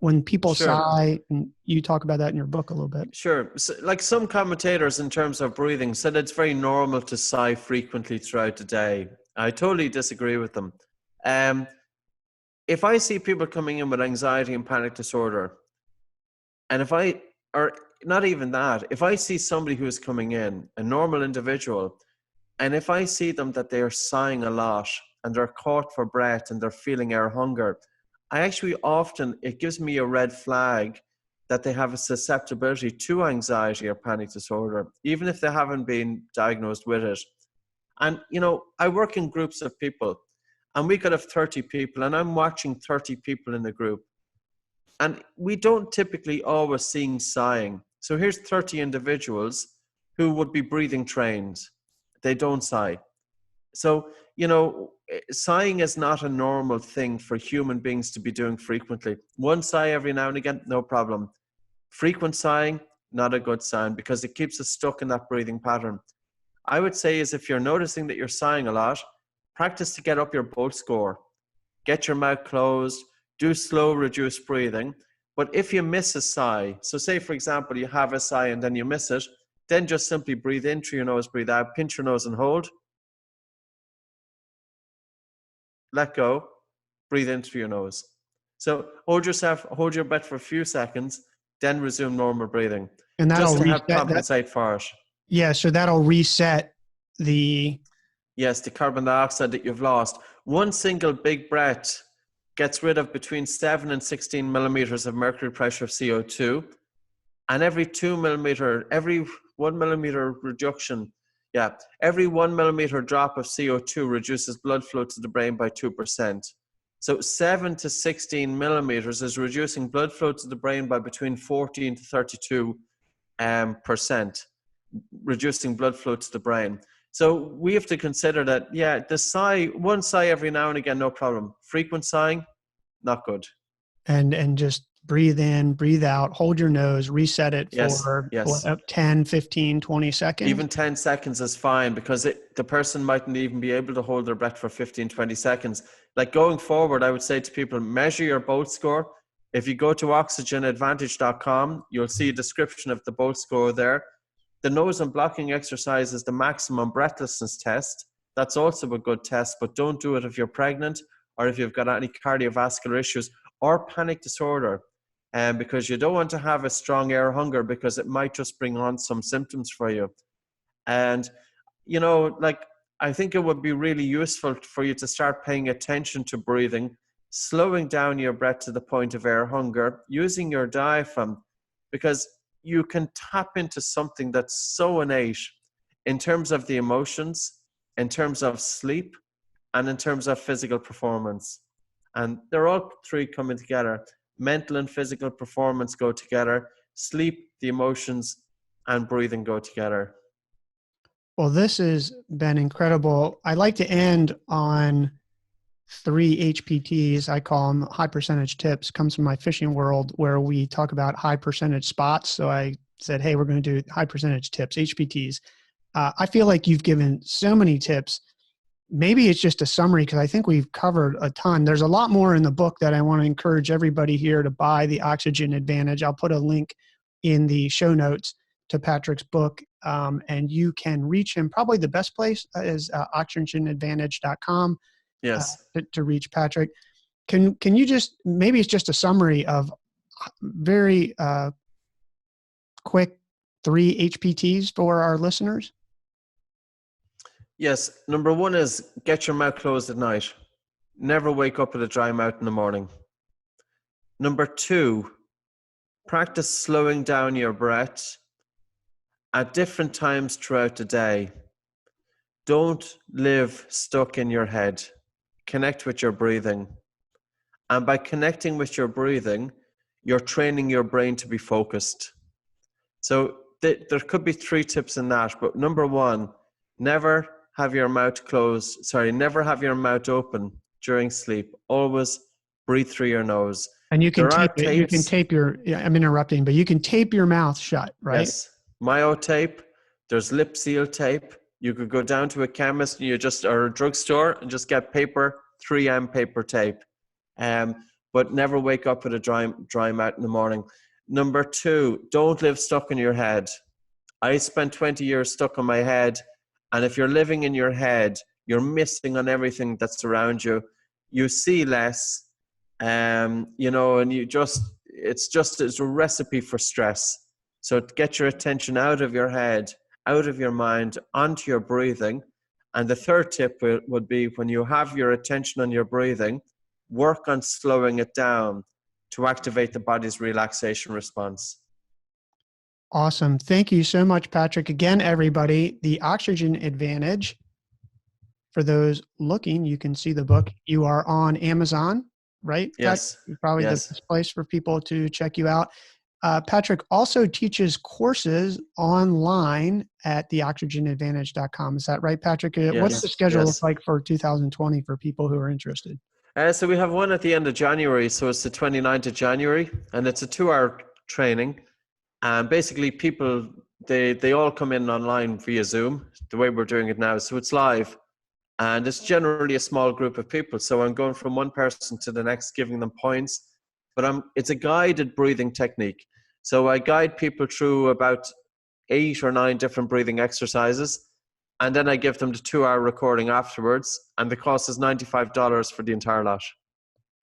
A: when people sigh, and you talk about that in your book a little bit?
B: Sure. So, like some commentators in terms of breathing said it's very normal to sigh frequently throughout the day. I totally disagree with them. If I see people coming in with anxiety and panic disorder, and if I see somebody who is coming in, a normal individual, and if I see them that they are sighing a lot and they're caught for breath and they're feeling air hunger, it gives me a red flag that they have a susceptibility to anxiety or panic disorder, even if they haven't been diagnosed with it. And, I work in groups of people, and we could have 30 people, and I'm watching 30 people in the group. And we don't typically always see sighing. So here's 30 individuals who would be breathing trained. They don't sigh. So, sighing is not a normal thing for human beings to be doing frequently. One sigh every now and again, no problem. Frequent sighing, not a good sign, because it keeps us stuck in that breathing pattern. I would say is if you're noticing that you're sighing a lot, practice to get up your Bolt score. Get your mouth closed. Do slow, reduced breathing. But if you miss a sigh, so say, for example, you have a sigh and then you miss it, then just simply breathe in through your nose, breathe out, pinch your nose and hold. Let go, breathe in through your nose. So hold your breath for a few seconds, then resume normal breathing.
A: And that'll
B: just to help compensate for it.
A: Yeah, so that'll reset the
B: carbon dioxide that you've lost. One single big breath gets rid of between 7 and 16 millimeters of mercury pressure of CO2. And every 1 millimeter drop of CO2 reduces blood flow to the brain by 2%. So 7 to 16 millimeters is reducing blood flow to the brain by between 14 to 32%, reducing blood flow to the brain. So we have to consider that, one sigh every now and again, no problem. Frequent sighing, not good.
A: And just breathe in, breathe out, hold your nose, reset it for 10, 15, 20 seconds.
B: Even 10 seconds is fine, because the person mightn't even be able to hold their breath for 15, 20 seconds. Like going forward, I would say to people, measure your Bolt score. If you go to oxygenadvantage.com, you'll see a description of the Bolt score there. The nose and blocking exercise is the maximum breathlessness test. That's also a good test, but don't do it if you're pregnant or if you've got any cardiovascular issues or panic disorder, because you don't want to have a strong air hunger, because it might just bring on some symptoms for you. And, I think it would be really useful for you to start paying attention to breathing, slowing down your breath to the point of air hunger, using your diaphragm, because you can tap into something that's so innate in terms of the emotions, in terms of sleep, and in terms of physical performance. And they're all three coming together. Mental and physical performance go together. Sleep, the emotions, and breathing go together.
A: Well, this has been incredible. I like to end on 3 HPTs. I call them high percentage tips. Comes from my fishing world where we talk about high percentage spots. So I said, hey, we're going to do high percentage tips, HPTs. I feel like you've given so many tips. Maybe it's just a summary because I think we've covered a ton. There's a lot more in the book that I want to encourage everybody here to buy, The Oxygen Advantage. I'll put a link in the show notes to Patrick's book, and you can reach him. Probably the best place is oxygenadvantage.com.
B: Yes.
A: To reach Patrick. Can you just, maybe it's just a summary of very quick 3 HPTs for our listeners?
B: Yes. Number 1 is get your mouth closed at night. Never wake up with a dry mouth in the morning. Number 2, practice slowing down your breath at different times throughout the day. Don't live stuck in your head. Connect with your breathing. And by connecting with your breathing, you're training your brain to be focused. So there could be 3 tips in that. But number 1, never have your mouth open during sleep. Always breathe through your nose.
A: And you can tape it. You can tape your, I'm interrupting, but you can tape your mouth shut, right?
B: Yes. Myo tape. There's lip seal tape. You could go down to a chemist or a drugstore and just get 3M paper tape. But never wake up with a dry mouth in the morning. Number 2, don't live stuck in your head. I spent 20 years stuck in my head. And if you're living in your head, you're missing on everything that's around you. You see less, and it's a recipe for stress. So get your attention out of your head, out of your mind, onto your breathing. And the 3rd tip would be when you have your attention on your breathing, work on slowing it down to activate the body's relaxation response.
A: Awesome. Thank you so much, Patrick. Again, everybody, The Oxygen Advantage. For those looking, you can see the book. You are on Amazon, right?
B: Yes.
A: Probably the best place for people to check you out. Patrick also teaches courses online at theoxygenadvantage.com. Is that right, Patrick?
B: Yes.
A: What's the schedule look like for 2020 for people who are interested?
B: So we have one at the end of January. So it's the 29th of January, and it's a 2-hour training. And basically people, they all come in online via Zoom, the way we're doing it now. So it's live. And it's generally a small group of people. So I'm going from one person to the next, giving them points. But it's a guided breathing technique. So I guide people through about 8 or 9 different breathing exercises. And then I give them the 2-hour recording afterwards. And the cost is $95 for the entire lot.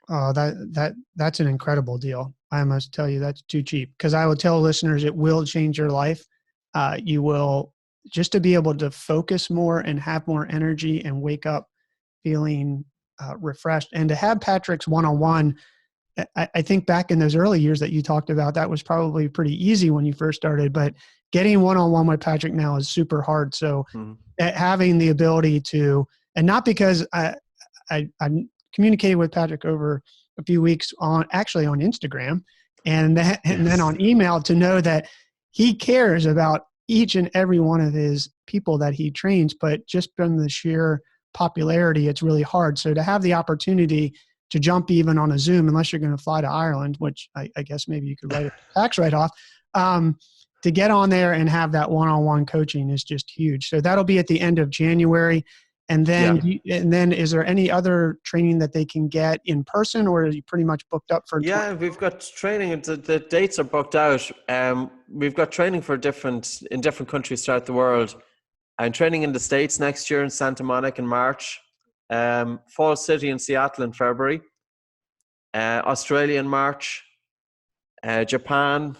A: Oh, that's an incredible deal. I must tell you, that's too cheap. Because I will tell listeners, it will change your life. You will, just to be able to focus more and have more energy and wake up feeling refreshed. And to have Patrick's one-on-one, I think back in those early years that you talked about, that was probably pretty easy when you first started, but getting one-on-one with Patrick now is super hard. So having the ability to, and not because I communicated with Patrick over a few weeks on Instagram and then on email, to know that he cares about each and every one of his people that he trains, but just from the sheer popularity, it's really hard. So to have the opportunity to jump even on a Zoom, unless you're going to fly to Ireland, which I guess maybe you could write a tax write-off, to get on there and have that one-on-one coaching is just huge. So that'll be at the end of January. And then, is there any other training that they can get in person, or are you pretty much booked up for?
B: Yeah, we've got training. The dates are booked out. We've got training in different countries throughout the world. I'm training in the States next year in Santa Monica in March, Fall City in Seattle in February, Australia in March, Japan,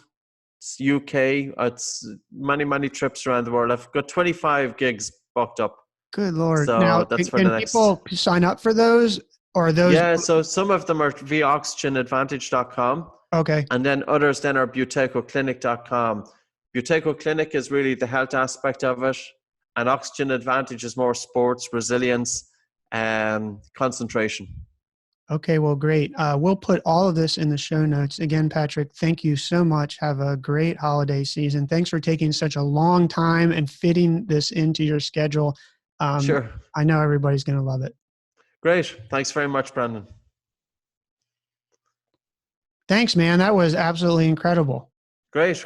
B: UK. It's many trips around the world. I've got 25 gigs booked up.
A: Good Lord.
B: So
A: now,
B: that's for
A: can
B: the next.
A: People sign up for those? Or are those?
B: Yeah, so some of them are via oxygenadvantage.com.
A: Okay.
B: And then others then are buteycoclinic.com. Buteco Clinic is really the health aspect of it. And Oxygen Advantage is more sports, resilience, concentration.
A: Okay, well, great. We'll put all of this in the show notes. Again, Patrick, thank you so much. Have a great holiday season. Thanks for taking such a long time and fitting this into your schedule.
B: Sure.
A: I know everybody's going to love it.
B: Great. Thanks very much, Brandon.
A: Thanks, man. That was absolutely incredible.
B: Great.